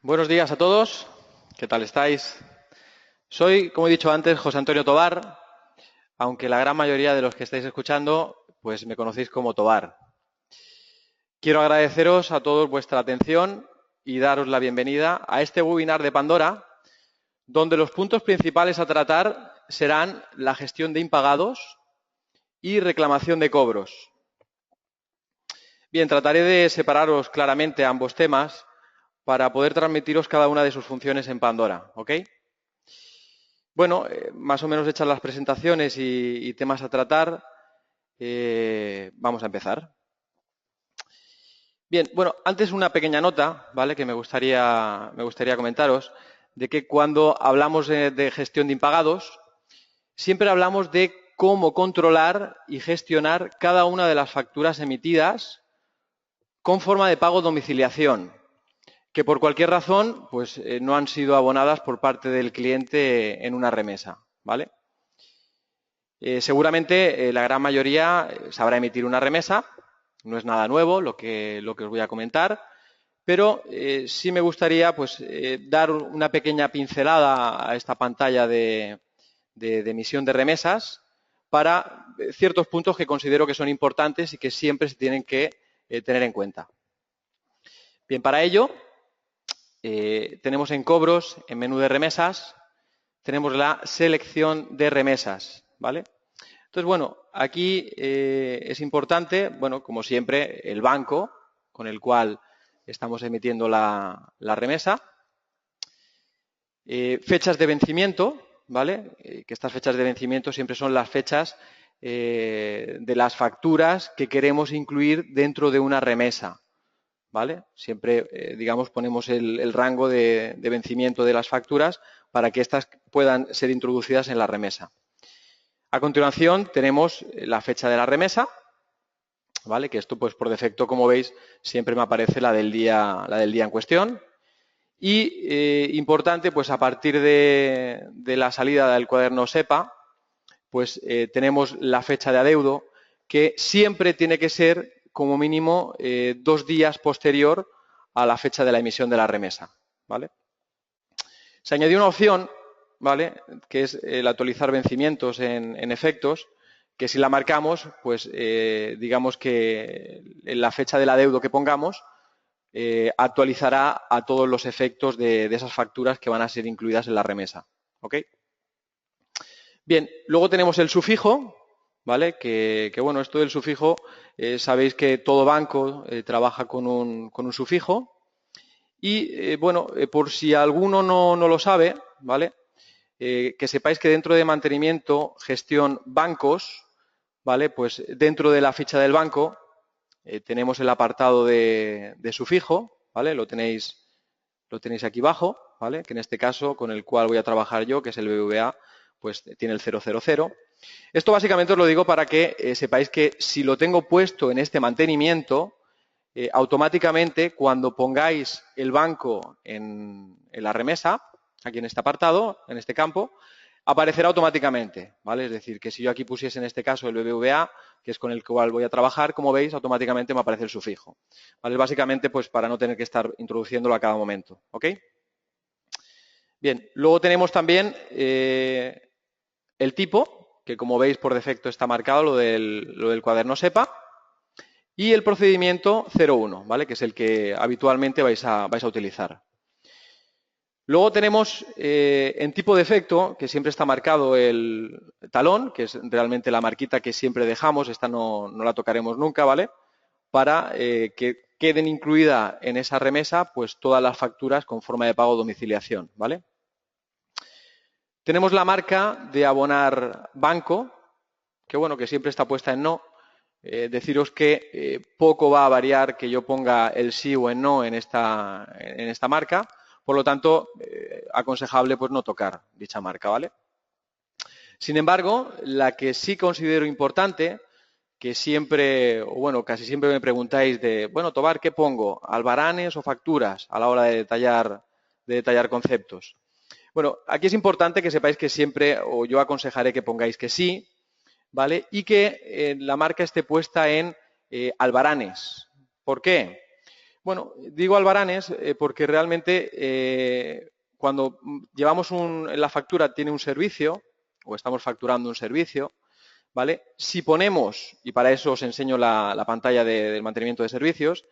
Buenos días a todos. ¿Qué tal estáis? Soy, como he dicho antes, José Antonio Tobar, aunque la gran mayoría de los que estáis escuchando, pues me conocéis como Tobar. Quiero agradeceros a todos vuestra atención y daros la bienvenida a este webinar de Pandora, donde los puntos principales a tratar serán la gestión de impagados y reclamación de cobros. Bien, trataré de separaros claramente ambos temas para poder transmitiros cada una de sus funciones en Pandora, ¿ok? Bueno, más o menos hechas las presentaciones y temas a tratar, vamos a empezar. Bien, bueno, antes una pequeña nota, ¿vale? Que me gustaría comentaros, de que cuando hablamos de gestión de impagados, siempre hablamos de cómo controlar y gestionar cada una de las facturas emitidas con forma de pago domiciliación, que por cualquier razón pues, no han sido abonadas por parte del cliente en una remesa, ¿vale? Seguramente la gran mayoría sabrá emitir una remesa, no es nada nuevo lo que os voy a comentar, pero sí me gustaría pues, dar una pequeña pincelada a esta pantalla de emisión de remesas para ciertos puntos que considero que son importantes y que siempre se tienen que tener en cuenta. Bien, para ello tenemos en cobros, en menú de remesas, tenemos la selección de remesas, ¿vale? Entonces, bueno, aquí es importante, bueno, como siempre, el banco con el cual estamos emitiendo la remesa, fechas de vencimiento, ¿vale? Que estas fechas de vencimiento siempre son las fechas de las facturas que queremos incluir dentro de una remesa, ¿vale? Siempre, digamos, ponemos el rango de vencimiento de las facturas para que éstas puedan ser introducidas en la remesa. A continuación tenemos la fecha de la remesa, ¿vale? Que esto, pues por defecto, como veis, siempre me aparece la del día en cuestión. Y importante, pues a partir de la salida del cuaderno SEPA, pues tenemos la fecha de adeudo, que siempre tiene que ser como mínimo 2 días posterior a la fecha de la emisión de la remesa, ¿vale? Se añadió una opción, ¿vale? Que es el actualizar vencimientos en efectos, que si la marcamos, pues digamos que en la fecha del adeudo que pongamos actualizará a todos los efectos de esas facturas que van a ser incluidas en la remesa. ¿Ok? Bien, luego tenemos el sufijo, ¿vale? Que bueno, esto del sufijo, sabéis que todo banco trabaja con un sufijo. Y bueno, por si alguno no lo sabe, ¿vale? Que sepáis que dentro de mantenimiento, gestión, bancos, ¿vale? Pues dentro de la ficha del banco tenemos el apartado de sufijo, ¿vale? Lo tenéis aquí abajo, ¿vale? Que en este caso, con el cual voy a trabajar yo, que es el BBVA, pues tiene el 000. Esto básicamente os lo digo para que sepáis que si lo tengo puesto en este mantenimiento, automáticamente cuando pongáis el banco en la remesa, aquí en este apartado, en este campo, aparecerá automáticamente, ¿vale? Es decir, que si yo aquí pusiese en este caso el BBVA, que es con el cual voy a trabajar, como veis, automáticamente me aparece el sufijo, ¿vale? Básicamente, pues para no tener que estar introduciéndolo a cada momento, ¿ok? Bien, luego tenemos también el tipo, que como veis por defecto está marcado, lo del cuaderno SEPA, y el procedimiento 01, ¿vale? Que es el que habitualmente vais a utilizar. Luego tenemos en tipo de efecto, que siempre está marcado el talón, que es realmente la marquita que siempre dejamos, esta no la tocaremos nunca, ¿vale? Para que queden incluidas en esa remesa pues todas las facturas con forma de pago domiciliación, ¿vale? Tenemos la marca de abonar banco, que bueno, que siempre está puesta en no. Deciros que poco va a variar que yo ponga el sí o el no en esta marca, por lo tanto, aconsejable pues no tocar dicha marca, ¿vale? Sin embargo, la que sí considero importante, que siempre, o bueno, casi siempre me preguntáis de, bueno, Tobar, ¿qué pongo? ¿Albaranes o facturas a la hora de detallar conceptos? Bueno, aquí es importante que sepáis que siempre, o yo aconsejaré que pongáis que sí, ¿vale? Y que la marca esté puesta en albaranes. ¿Por qué? Bueno, digo albaranes porque realmente cuando llevamos la factura tiene un servicio o estamos facturando un servicio, ¿vale? Si ponemos, y para eso os enseño la pantalla del mantenimiento de servicios,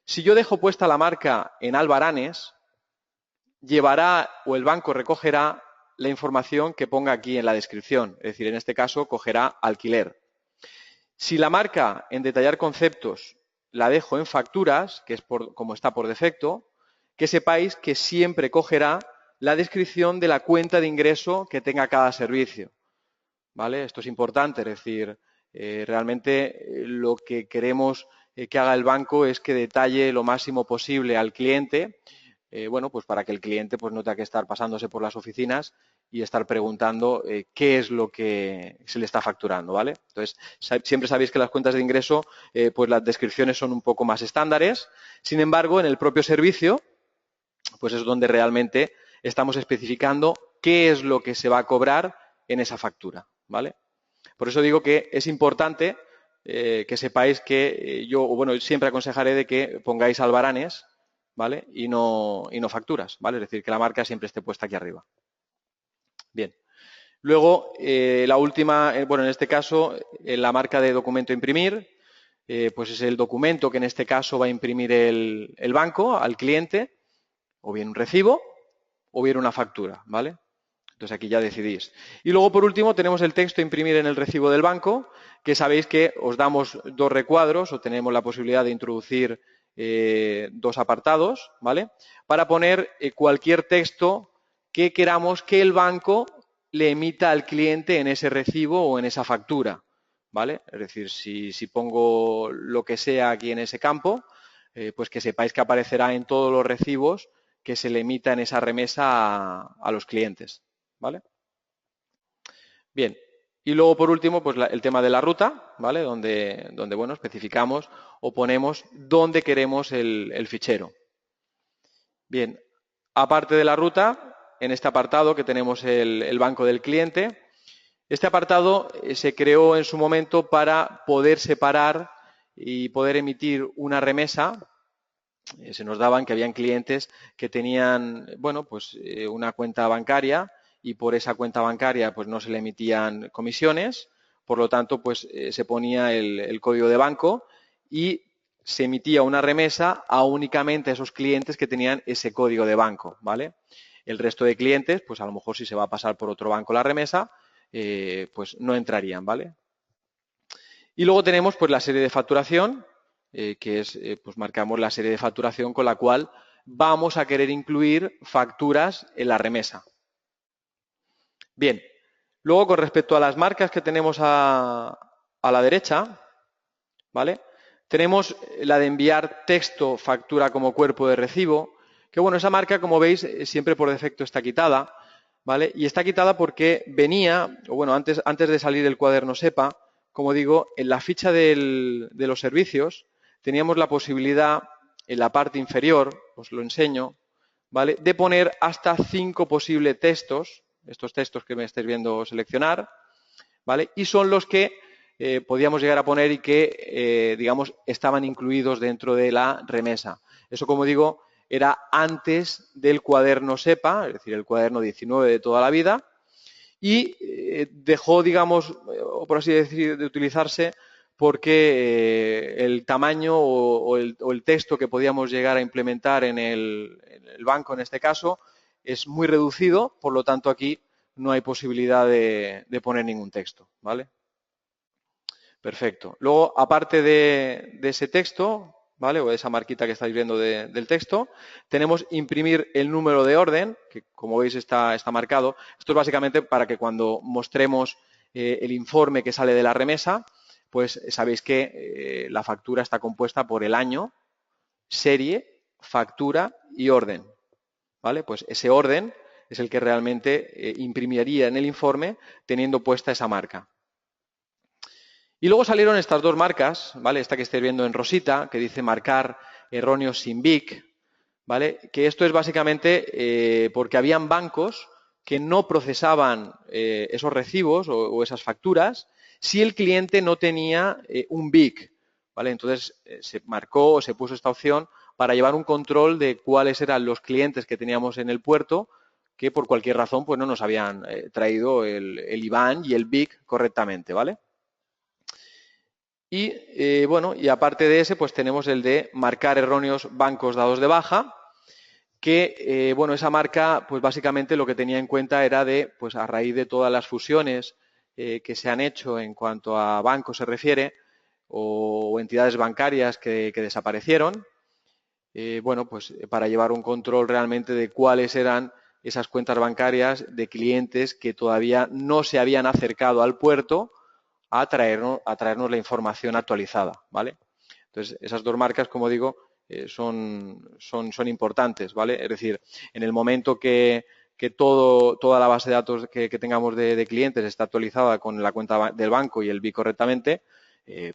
si yo dejo puesta la marca en albaranes, llevará o el banco recogerá la información que ponga aquí en la descripción, es decir, en este caso cogerá alquiler. Si la marca en detallar conceptos la dejo en facturas, que es como está por defecto, que sepáis que siempre cogerá la descripción de la cuenta de ingreso que tenga cada servicio. ¿Vale? Esto es importante, es decir, realmente lo que queremos que haga el banco es que detalle lo máximo posible al cliente, bueno, pues para que el cliente pues, no tenga que estar pasándose por las oficinas y estar preguntando qué es lo que se le está facturando, ¿vale? Entonces, siempre sabéis que las cuentas de ingreso, pues las descripciones son un poco más estándares. Sin embargo, en el propio servicio, pues es donde realmente estamos especificando qué es lo que se va a cobrar en esa factura, ¿vale? Por eso digo que es importante que sepáis que yo, bueno, siempre aconsejaré de que pongáis albaranes, ¿vale? Y no facturas, ¿vale? Es decir, que la marca siempre esté puesta aquí arriba. Bien. Luego, la última, bueno, en este caso, la marca de documento a imprimir, pues es el documento que en este caso va a imprimir el banco al cliente, o bien un recibo, o bien una factura, ¿vale? Entonces aquí ya decidís. Y luego, por último, tenemos el texto a imprimir en el recibo del banco, que sabéis que os damos dos recuadros o tenemos la posibilidad de introducir dos apartados, ¿vale? Para poner cualquier texto que queramos que el banco le emita al cliente en ese recibo o en esa factura, ¿vale? Es decir, si pongo lo que sea aquí en ese campo, pues que sepáis que aparecerá en todos los recibos que se le emita en esa remesa a los clientes, ¿vale? Bien, y luego por último, pues el tema de la ruta, ¿vale? Donde bueno, especificamos o ponemos dónde queremos el fichero. Bien, aparte de la ruta, en este apartado que tenemos el banco del cliente, este apartado se creó en su momento para poder separar y poder emitir una remesa. Se nos daban que habían clientes que tenían, bueno, pues una cuenta bancaria y por esa cuenta bancaria pues no se le emitían comisiones, por lo tanto pues se ponía el código de banco y se emitía una remesa a únicamente a esos clientes que tenían ese código de banco, ¿vale? El resto de clientes, pues a lo mejor si se va a pasar por otro banco la remesa, pues no entrarían, ¿vale? Y luego tenemos pues la serie de facturación, que es, pues marcamos la serie de facturación con la cual vamos a querer incluir facturas en la remesa. Bien, luego con respecto a las marcas que tenemos a la derecha, ¿vale? Tenemos la de enviar texto, factura como cuerpo de recibo, que bueno, esa marca, como veis, siempre por defecto está quitada, ¿vale? Y está quitada porque venía, o bueno, antes de salir el cuaderno SEPA, como digo, en la ficha de los servicios teníamos la posibilidad, en la parte inferior, os lo enseño, ¿vale? De poner hasta 5 posibles textos, estos textos que me estáis viendo seleccionar, ¿vale? Y son los que podíamos llegar a poner y que, digamos, estaban incluidos dentro de la remesa. Eso, como digo, era antes del cuaderno SEPA, es decir, el cuaderno 19 de toda la vida, y dejó, digamos, por así decir, de utilizarse porque el tamaño o el texto que podíamos llegar a implementar en el banco, en este caso, es muy reducido, por lo tanto aquí no hay posibilidad de poner ningún texto, ¿vale? Perfecto. Luego, aparte de ese texto, ¿vale? O de esa marquita que estáis viendo del texto, tenemos imprimir el número de orden, que como veis está marcado. Esto es básicamente para que cuando mostremos el informe que sale de la remesa, pues sabéis que la factura está compuesta por el año, serie, factura y orden, ¿vale? Pues ese orden es el que realmente imprimiría en el informe teniendo puesta esa marca. Y luego salieron estas dos marcas, ¿vale? Esta que estáis viendo en rosita, que dice marcar erróneos sin BIC, ¿vale? Que esto es básicamente porque habían bancos que no procesaban esos recibos o esas facturas si el cliente no tenía un BIC. ¿vale? Entonces se marcó o se puso esta opción para llevar un control de cuáles eran los clientes que teníamos en el puerto que por cualquier razón pues no nos habían traído el IBAN y el BIC correctamente, ¿vale? Y bueno, y aparte de ese, pues tenemos el de marcar erróneos bancos dados de baja, que bueno, esa marca, pues básicamente lo que tenía en cuenta era de, pues a raíz de todas las fusiones que se han hecho en cuanto a bancos se refiere, o entidades bancarias que desaparecieron, bueno, pues para llevar un control realmente de cuáles eran esas cuentas bancarias de clientes que todavía no se habían acercado al puerto a traernos la información actualizada, ¿vale? Entonces, esas dos marcas, como digo, son importantes, ¿vale? Es decir, en el momento que toda la base de datos que tengamos de clientes está actualizada con la cuenta del banco y el BIC correctamente,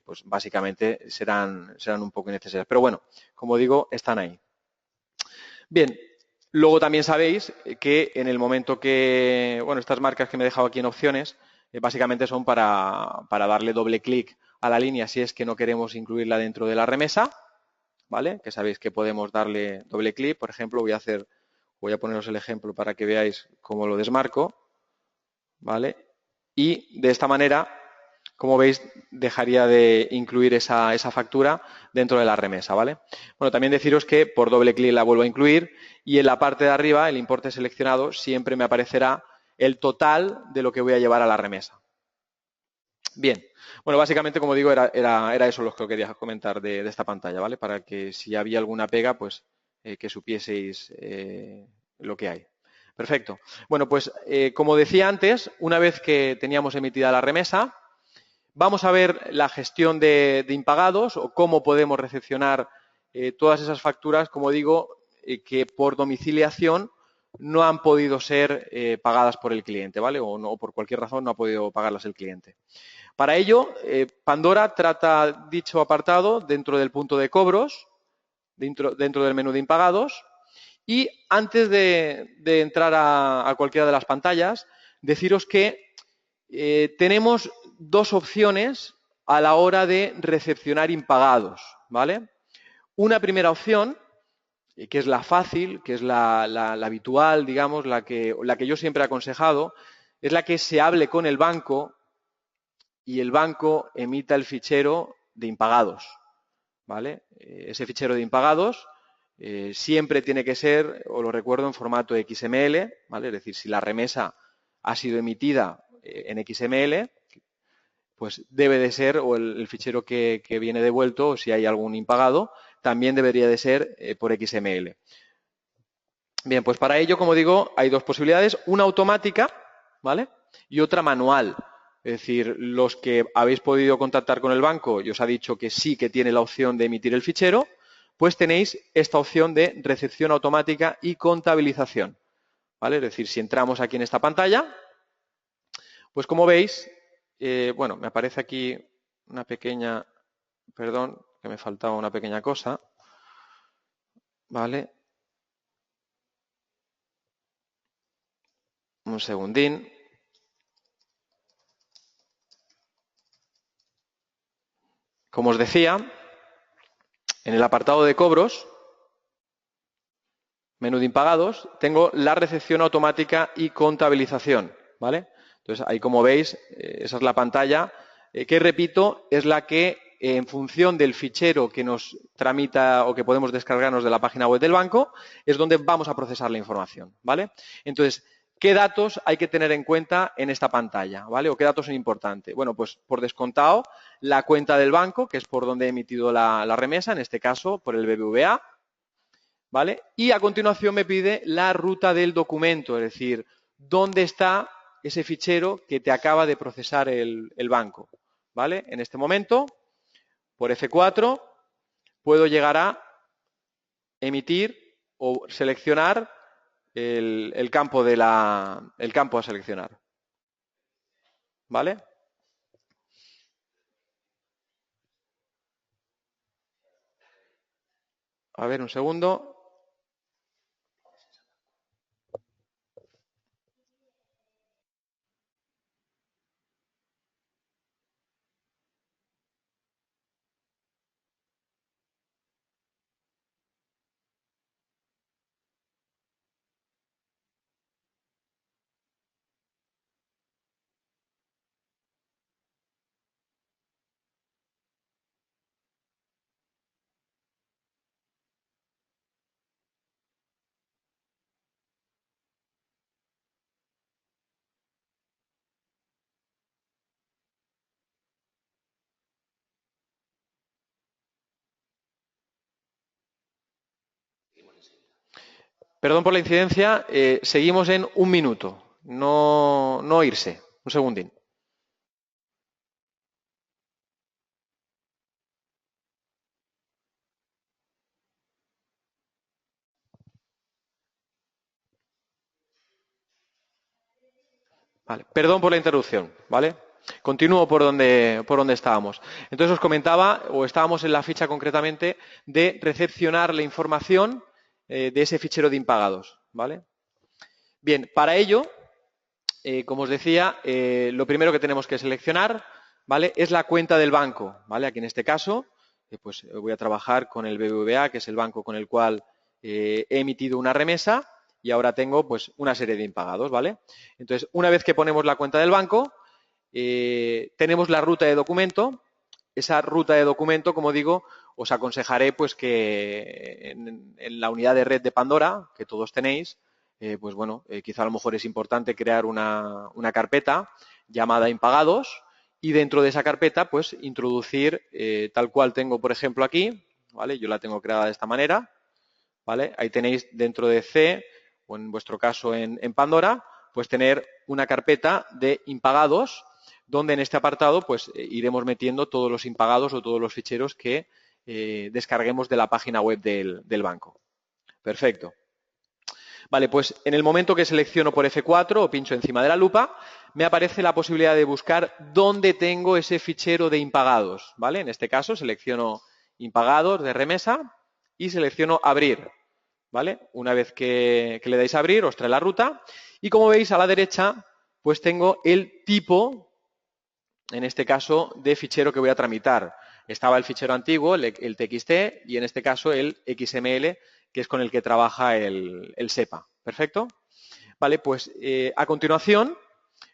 pues básicamente serán un poco innecesarias. Pero bueno, como digo, están ahí. Bien, luego también sabéis que en el momento que, bueno, estas marcas que me he dejado aquí en opciones, básicamente son para darle doble clic a la línea si es que no queremos incluirla dentro de la remesa, ¿vale? Que sabéis que podemos darle doble clic. Por ejemplo, voy a poneros el ejemplo para que veáis cómo lo desmarco, ¿vale? Y de esta manera, como veis, dejaría de incluir esa factura dentro de la remesa, ¿vale? Bueno, también deciros que por doble clic la vuelvo a incluir y en la parte de arriba, el importe seleccionado, siempre me aparecerá el total de lo que voy a llevar a la remesa. Bien, bueno, básicamente, como digo, era eso lo que quería comentar de esta pantalla, ¿vale? Para que si había alguna pega, pues que supieseis lo que hay. Perfecto. Bueno, pues como decía antes, una vez que teníamos emitida la remesa, vamos a ver la gestión de impagados o cómo podemos recepcionar todas esas facturas, como digo, que por domiciliación no han podido ser pagadas por el cliente, ¿vale? O no, por cualquier razón no ha podido pagarlas el cliente. Para ello, Pandora trata dicho apartado dentro del punto de cobros, dentro del menú de impagados, y antes de entrar a cualquiera de las pantallas, deciros que tenemos dos opciones a la hora de recepcionar impagados, ¿vale? Una primera opción, que es la fácil, que es la habitual, digamos, la que yo siempre he aconsejado, es la que se hable con el banco y el banco emita el fichero de impagados, ¿vale? Ese fichero de impagados siempre tiene que ser, os lo recuerdo, en formato XML, ¿vale? Es decir, si la remesa ha sido emitida en XML, pues debe de ser, o el fichero que viene devuelto, o si hay algún impagado, también debería de ser por XML. Bien, pues para ello, como digo, hay dos posibilidades, una automática, ¿vale? Y otra manual. Es decir, los que habéis podido contactar con el banco y os ha dicho que sí que tiene la opción de emitir el fichero, pues tenéis esta opción de recepción automática y contabilización, ¿vale? Es decir, si entramos aquí en esta pantalla, pues como veis, bueno, me aparece aquí una pequeña, perdón, que me faltaba una pequeña cosa, ¿vale? Un segundín. Como os decía, en el apartado de cobros, menú de impagados, tengo la recepción automática y contabilización, ¿vale? Entonces, ahí como veis, esa es la pantalla que, repito, es la que en función del fichero que nos tramita o que podemos descargarnos de la página web del banco, es donde vamos a procesar la información, ¿vale? Entonces, ¿qué datos hay que tener en cuenta en esta pantalla, ¿vale? ¿O qué datos son importantes? Bueno, pues por descontado, la cuenta del banco, que es por donde he emitido la remesa, en este caso por el BBVA, ¿vale? Y a continuación me pide la ruta del documento, es decir, dónde está ese fichero que te acaba de procesar el banco, ¿vale? En este momento, por F4, puedo llegar a emitir o seleccionar el campo a seleccionar, ¿vale? A ver, un segundo. Perdón por la incidencia, seguimos en 1 minuto. No, no irse. Un segundín. Vale, perdón por la interrupción, ¿vale? Continúo por donde estábamos. Entonces os comentaba, o estábamos en la ficha concretamente, de recepcionar la información de ese fichero de impagados, ¿vale? Bien, para ello, como os decía, lo primero que tenemos que seleccionar, ¿vale? Es la cuenta del banco, ¿vale? Aquí en este caso, pues voy a trabajar con el BBVA, que es el banco con el cual he emitido una remesa y ahora tengo pues una serie de impagados, ¿vale? Entonces, una vez que ponemos la cuenta del banco, tenemos la ruta de documento. Esa ruta de documento, como digo, os aconsejaré pues que en la unidad de red de Pandora, que todos tenéis, pues bueno, quizá a lo mejor es importante crear una carpeta llamada impagados y dentro de esa carpeta pues introducir tal cual tengo, por ejemplo, aquí, ¿vale? Yo la tengo creada de esta manera, ¿vale? Ahí tenéis dentro de C, o en vuestro caso en Pandora, pues tener una carpeta de impagados, donde en este apartado pues iremos metiendo todos los impagados o todos los ficheros que descarguemos de la página web del banco. Perfecto. Vale, pues en el momento que selecciono por F4 o pincho encima de la lupa, me aparece la posibilidad de buscar dónde tengo ese fichero de impagados, ¿vale? En este caso selecciono impagados de remesa y selecciono abrir, ¿vale? Una vez que le dais a abrir, os trae la ruta y como veis a la derecha, pues tengo el tipo, en este caso, de fichero que voy a tramitar. Estaba el fichero antiguo, el TXT, y en este caso el XML, que es con el que trabaja el SEPA. ¿Perfecto? Vale, pues a continuación,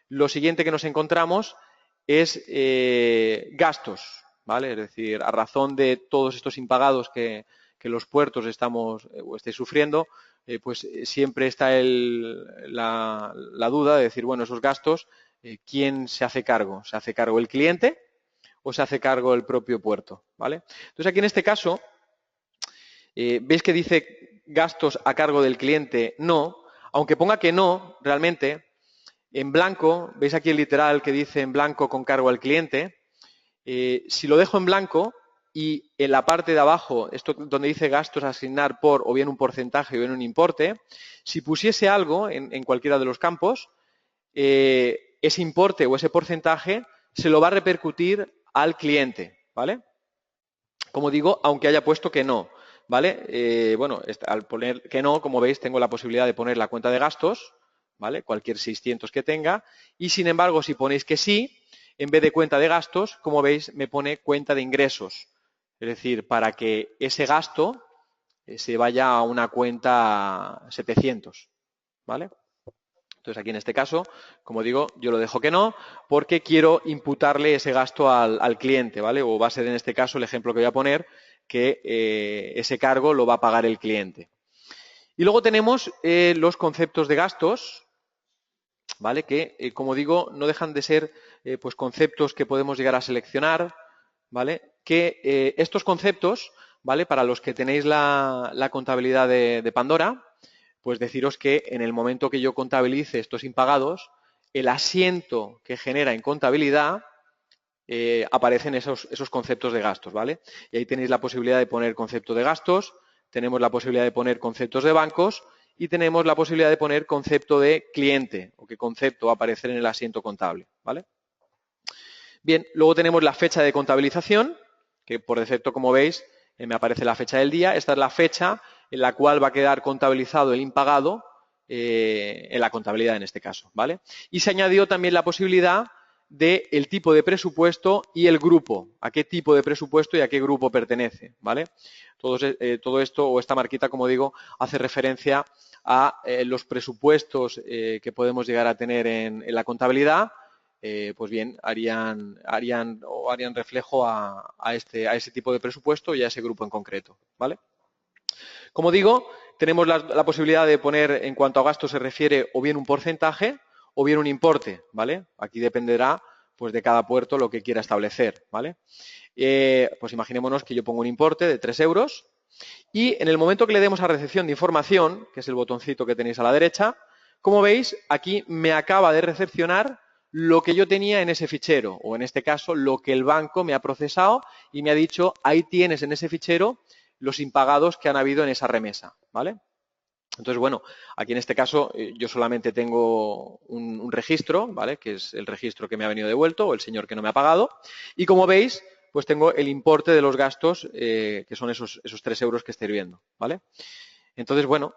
lo siguiente que nos encontramos es gastos, ¿vale? Es decir, a razón de todos estos impagados que los puertos estamos o estéis sufriendo, pues siempre está la duda de decir, bueno, esos gastos, ¿quién se hace cargo? ¿Se hace cargo el cliente o se hace cargo el propio puerto? ¿Vale? Entonces, aquí en este caso, ¿veis que dice gastos a cargo del cliente? No. Aunque ponga que no, realmente, en blanco, ¿veis aquí el literal que dice en blanco con cargo al cliente? Si lo dejo en blanco y en la parte de abajo, esto donde dice gastos a asignar por o bien un porcentaje o bien un importe, si pusiese algo en cualquiera de los campos, ese importe o ese porcentaje se lo va a repercutir al cliente, ¿vale? Como digo, aunque haya puesto que no, ¿vale? Bueno, al poner que no, como veis, tengo la posibilidad de poner la cuenta de gastos, ¿vale? Cualquier 600 que tenga. Y, sin embargo, si ponéis que sí, en vez de cuenta de gastos, como veis, me pone cuenta de ingresos. Es decir, para que ese gasto se vaya a una cuenta 700, ¿vale? Entonces, aquí en este caso, como digo, yo lo dejo que no, porque quiero imputarle ese gasto al cliente, ¿vale? O va a ser en este caso el ejemplo que voy a poner, que ese cargo lo va a pagar el cliente. Y luego tenemos los conceptos de gastos, ¿vale? Que, como digo, no dejan de ser pues conceptos que podemos llegar a seleccionar, ¿vale? Que estos conceptos, ¿vale? Para los que tenéis la contabilidad de Pandora, pues deciros que en el momento que yo contabilice estos impagados, el asiento que genera en contabilidad aparecen esos conceptos de gastos, ¿vale? Y ahí tenéis la posibilidad de poner concepto de gastos, tenemos la posibilidad de poner conceptos de bancos y tenemos la posibilidad de poner concepto de cliente o qué concepto va a aparecer en el asiento contable, ¿vale? Bien, luego tenemos la fecha de contabilización, que por defecto, como veis, me aparece la fecha del día. Esta es la fecha en la cual va a quedar contabilizado el impagado en la contabilidad en este caso, ¿vale? Y se añadió también la posibilidad del tipo de presupuesto y el grupo, a qué tipo de presupuesto y a qué grupo pertenece, ¿vale? Todo esto o esta marquita, como digo, hace referencia a los presupuestos que podemos llegar a tener en la contabilidad, pues bien, harían reflejo a ese tipo de presupuesto y a ese grupo en concreto, ¿vale? Como digo, tenemos la posibilidad de poner, en cuanto a gasto se refiere, o bien un porcentaje o bien un importe, ¿vale? Aquí dependerá pues, de cada puerto lo que quiera establecer, ¿vale? Pues imaginémonos que yo pongo un importe de 3 euros Y en el momento que le demos a recepción de información, que es el botoncito que tenéis a la derecha, como veis, aquí me acaba de recepcionar lo que yo tenía en ese fichero, o en este caso, lo que el banco me ha procesado y me ha dicho, ahí tienes en ese fichero los impagados que han habido en esa remesa, ¿vale? Entonces, bueno, aquí en este caso yo solamente tengo un registro, ¿vale? Que es el registro que me ha venido devuelto o el señor que no me ha pagado. Y como veis, pues tengo el importe de los gastos, que son esos 3 euros que estáis viendo, ¿vale? Entonces, bueno,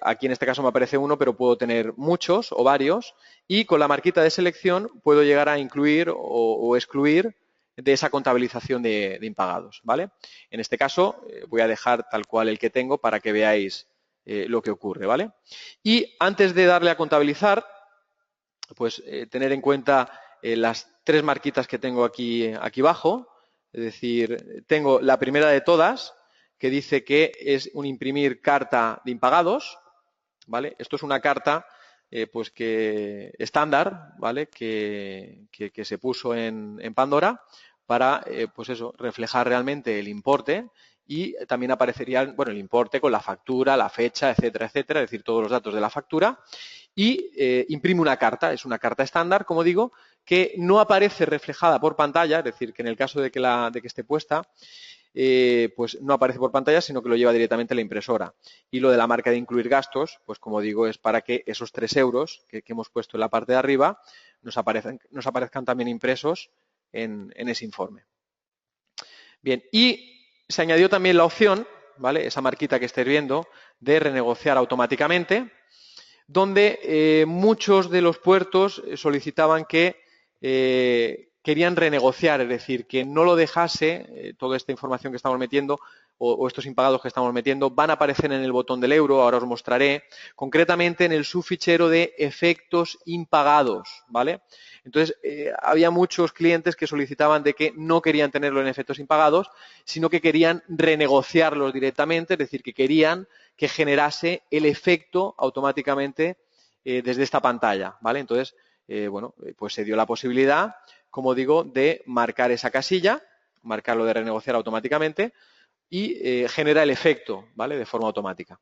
aquí en este caso me aparece uno, pero puedo tener muchos o varios y con la marquita de selección puedo llegar a incluir o excluir de esa contabilización de impagados, ¿vale? En este caso voy a dejar tal cual el que tengo para que veáis lo que ocurre, ¿vale? Y antes de darle a contabilizar, pues tener en cuenta las 3 marquitas que tengo aquí abajo, es decir, tengo la primera de todas, que dice que es un imprimir carta de impagados, ¿vale? Esto es una carta pues que estándar, ¿vale? Que se puso en Pandora para, pues eso, reflejar realmente el importe y también aparecería, bueno, el importe con la factura, la fecha, etcétera, etcétera, es decir, todos los datos de la factura y imprime una carta, es una carta estándar, como digo, que no aparece reflejada por pantalla, es decir, que en el caso de que esté puesta, pues no aparece por pantalla, sino que lo lleva directamente a la impresora. Y lo de la marca de incluir gastos, pues como digo, es para que esos 3 euros que hemos puesto en la parte de arriba nos aparezcan también impresos en ese informe. Bien, y se añadió también la opción, ¿vale? Esa marquita que estáis viendo, de renegociar automáticamente, donde muchos de los puertos solicitaban que querían renegociar, es decir, que no lo dejase, toda esta información que estamos metiendo o estos impagados que estamos metiendo van a aparecer en el botón del euro, ahora os mostraré, concretamente en el subfichero de efectos impagados, ¿vale? Entonces, había muchos clientes que solicitaban de que no querían tenerlo en efectos impagados, sino que querían renegociarlos directamente, es decir, que querían que generase el efecto automáticamente desde esta pantalla, ¿vale? Entonces, bueno, pues se dio la posibilidad, como digo, de marcar esa casilla, marcarlo de renegociar automáticamente y genera el efecto, ¿vale? De forma automática.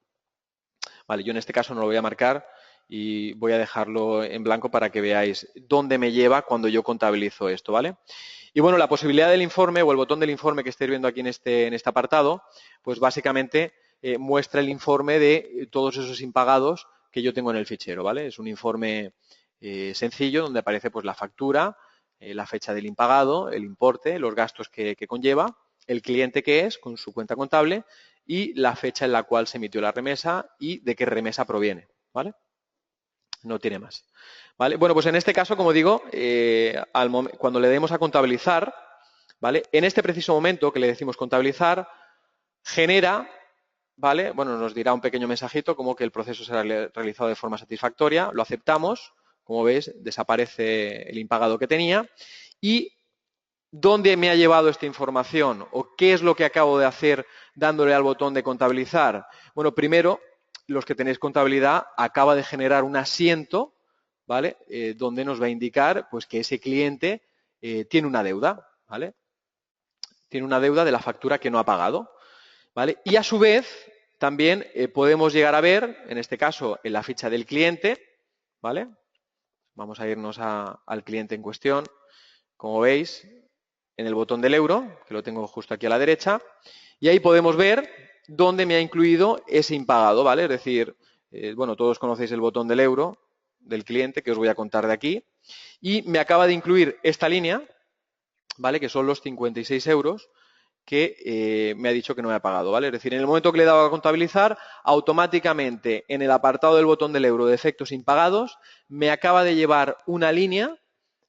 Vale, yo en este caso no lo voy a marcar y voy a dejarlo en blanco para que veáis dónde me lleva cuando yo contabilizo esto, ¿vale? Y bueno, la posibilidad del informe o el botón del informe que estáis viendo aquí en este apartado, pues básicamente muestra el informe de todos esos impagados que yo tengo en el fichero, ¿vale? Es un informe sencillo donde aparece pues la factura, la fecha del impagado, el importe, los gastos que conlleva, el cliente que es con su cuenta contable y la fecha en la cual se emitió la remesa y de qué remesa proviene, ¿vale? No tiene más. ¿Vale? Bueno, pues en este caso, como digo, cuando le demos a contabilizar, ¿vale? En este preciso momento que le decimos contabilizar, genera, ¿vale? Bueno, nos dirá un pequeño mensajito como que el proceso será realizado de forma satisfactoria, lo aceptamos, como veis, desaparece el impagado que tenía y ¿dónde me ha llevado esta información? ¿O qué es lo que acabo de hacer dándole al botón de contabilizar? Bueno, primero, los que tenéis contabilidad, acaba de generar un asiento, ¿vale? Donde nos va a indicar pues, que ese cliente tiene una deuda, ¿vale? Tiene una deuda de la factura que no ha pagado, ¿vale? Y a su vez, también podemos llegar a ver, en este caso, en la ficha del cliente, ¿vale? Vamos a irnos al cliente en cuestión. Como veis, en el botón del euro, que lo tengo justo aquí a la derecha, y ahí podemos ver dónde me ha incluido ese impagado, ¿vale? Es decir, bueno, todos conocéis el botón del euro del cliente, que os voy a contar de aquí, y me acaba de incluir esta línea, ¿vale? Que son los 56 euros que me ha dicho que no me ha pagado, ¿vale? Es decir, en el momento que le he dado a contabilizar, automáticamente en el apartado del botón del euro de efectos impagados, me acaba de llevar una línea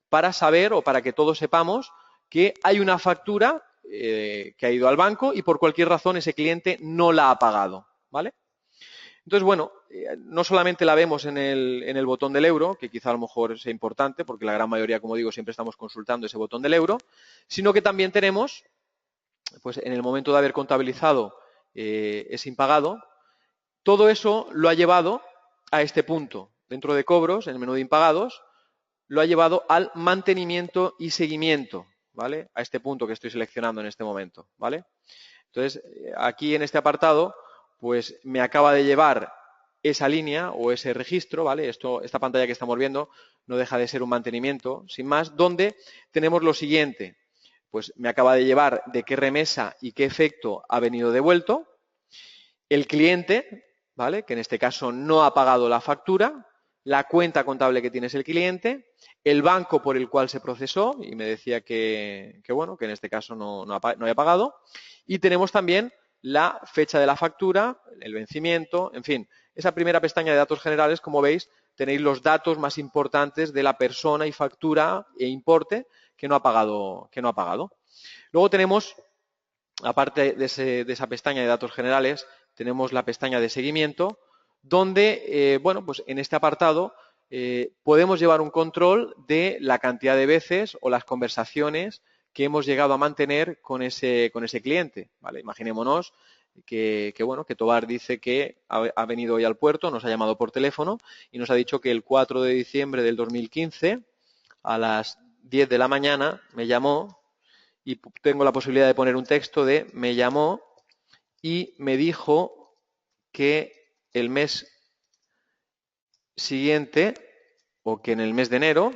para saber o para que todos sepamos que hay una factura que ha ido al banco y por cualquier razón ese cliente no la ha pagado, ¿vale? Entonces, bueno, no solamente la vemos en el botón del euro, que quizá a lo mejor sea importante, porque la gran mayoría, como digo, siempre estamos consultando ese botón del euro, sino que también tenemos, pues en el momento de haber contabilizado ese impagado, todo eso lo ha llevado a este punto. Dentro de cobros, en el menú de impagados, lo ha llevado al mantenimiento y seguimiento, ¿vale? A este punto que estoy seleccionando en este momento, ¿vale? Entonces, aquí en este apartado, pues me acaba de llevar esa línea o ese registro, ¿vale? Esta pantalla que estamos viendo no deja de ser un mantenimiento, sin más, donde tenemos lo siguiente. Pues me acaba de llevar de qué remesa y qué efecto ha venido devuelto, el cliente, ¿vale? Que en este caso no ha pagado la factura, la cuenta contable que tiene el cliente, el banco por el cual se procesó, y me decía que bueno, que en este caso no había pagado, y tenemos también la fecha de la factura, el vencimiento, en fin, esa primera pestaña de datos generales, como veis, tenéis los datos más importantes de la persona y factura e importe que no ha pagado. Luego tenemos, aparte de esa pestaña de datos generales, tenemos la pestaña de seguimiento, donde, bueno, pues en este apartado podemos llevar un control de la cantidad de veces o las conversaciones que hemos llegado a mantener con ese cliente, ¿vale? Imaginémonos bueno, que Tobar dice que ha venido hoy al puerto, nos ha llamado por teléfono y nos ha dicho que el 4 de diciembre del 2015 a las 10 de la mañana me llamó y tengo la posibilidad de poner un texto de me llamó y me dijo que el mes siguiente o que en el mes de enero,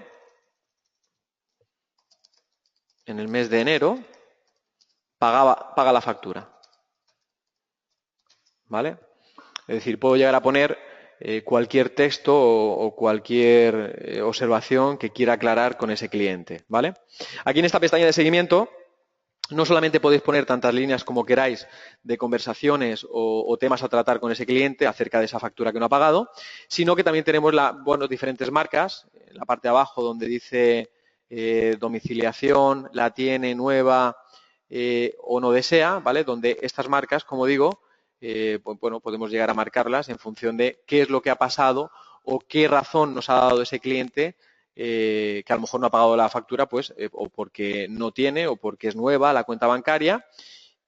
paga la factura. ¿Vale? Es decir, puedo llegar a poner cualquier texto o cualquier observación que quiera aclarar con ese cliente. ¿Vale? Aquí en esta pestaña de seguimiento no solamente podéis poner tantas líneas como queráis de conversaciones o temas a tratar con ese cliente acerca de esa factura que no ha pagado, sino que también tenemos diferentes marcas. En la parte de abajo donde dice domiciliación, la tiene, nueva o no desea, ¿vale? Donde estas marcas, como digo, pues, bueno, podemos llegar a marcarlas en función de qué es lo que ha pasado o qué razón nos ha dado ese cliente que a lo mejor no ha pagado la factura, pues, o porque no tiene o porque es nueva la cuenta bancaria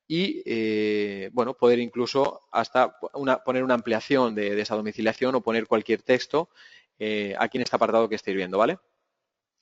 y, bueno, poder incluso hasta poner una ampliación de esa domiciliación o poner cualquier texto aquí en este apartado que estáis viendo, ¿vale?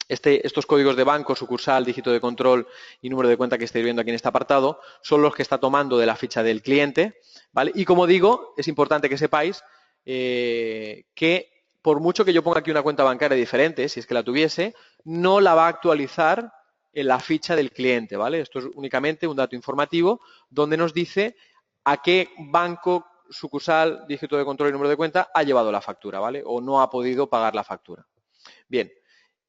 Estos códigos de banco, sucursal, dígito de control y número de cuenta que estáis viendo aquí en este apartado son los que está tomando de la ficha del cliente, ¿vale? Y como digo, es importante que sepáis que por mucho que yo ponga aquí una cuenta bancaria diferente, si es que la tuviese, no la va a actualizar en la ficha del cliente, ¿vale? Esto es únicamente un dato informativo donde nos dice a qué banco, sucursal, dígito de control y número de cuenta ha llevado la factura, ¿vale? O no ha podido pagar la factura. Bien.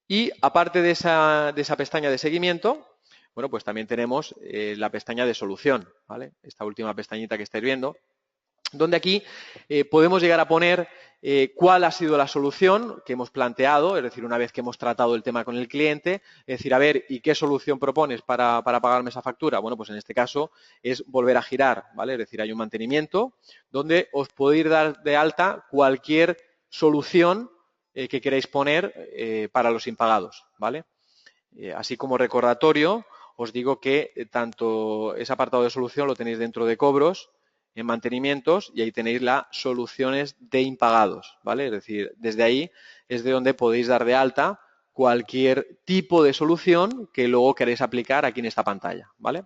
Y aparte de esa pestaña de seguimiento, bueno, pues también tenemos la pestaña de solución, ¿vale? Esta última pestañita que estáis viendo, donde aquí podemos llegar a poner cuál ha sido la solución que hemos planteado, es decir, una vez que hemos tratado el tema con el cliente, es decir, a ver, ¿y qué solución propones para pagarme esa factura? Bueno, pues en este caso es volver a girar, ¿vale? Es decir, hay un mantenimiento donde os podéis dar de alta cualquier solución que queréis poner para los impagados, ¿vale? Así como recordatorio, os digo que tanto ese apartado de solución lo tenéis dentro de cobros, en mantenimientos, y ahí tenéis las soluciones de impagados, ¿vale? Es decir, desde ahí es de donde podéis dar de alta cualquier tipo de solución que luego queréis aplicar aquí en esta pantalla, ¿vale?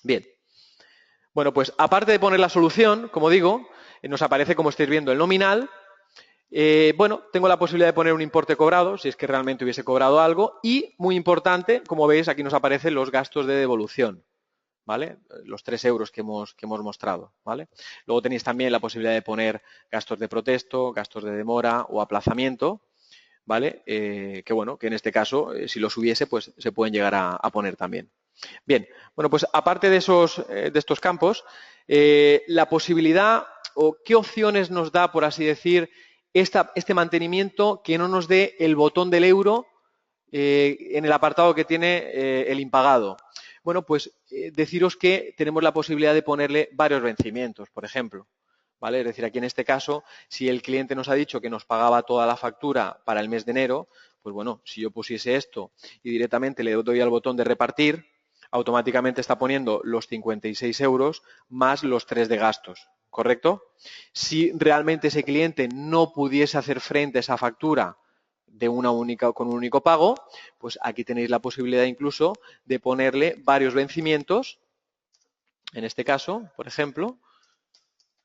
Bien. Bueno, pues aparte de poner la solución, como digo, nos aparece, como estáis viendo, el nominal. Bueno, tengo la posibilidad de poner un importe cobrado, si es que realmente hubiese cobrado algo, y, muy importante, como veis, aquí nos aparecen los gastos de devolución, ¿vale? Los 3 euros que hemos mostrado, ¿vale? Luego tenéis también la posibilidad de poner gastos de protesto, gastos de demora o aplazamiento, ¿vale? Que bueno, que en este caso, si los hubiese, pues se pueden llegar a poner también. Bien, bueno, pues aparte de estos campos, la posibilidad o qué opciones nos da, por así decir, este mantenimiento que no nos dé el botón del euro en el apartado que tiene el impagado. Bueno, pues deciros que tenemos la posibilidad de ponerle varios vencimientos, por ejemplo. ¿Vale? Es decir, aquí en este caso, si el cliente nos ha dicho que nos pagaba toda la factura para el mes de enero, pues bueno, si yo pusiese esto y directamente le doy al botón de repartir, automáticamente está poniendo los 56 euros más los 3 de gastos, ¿correcto? Si realmente ese cliente no pudiese hacer frente a esa factura con un único pago, pues aquí tenéis la posibilidad incluso de ponerle varios vencimientos En este caso, por ejemplo,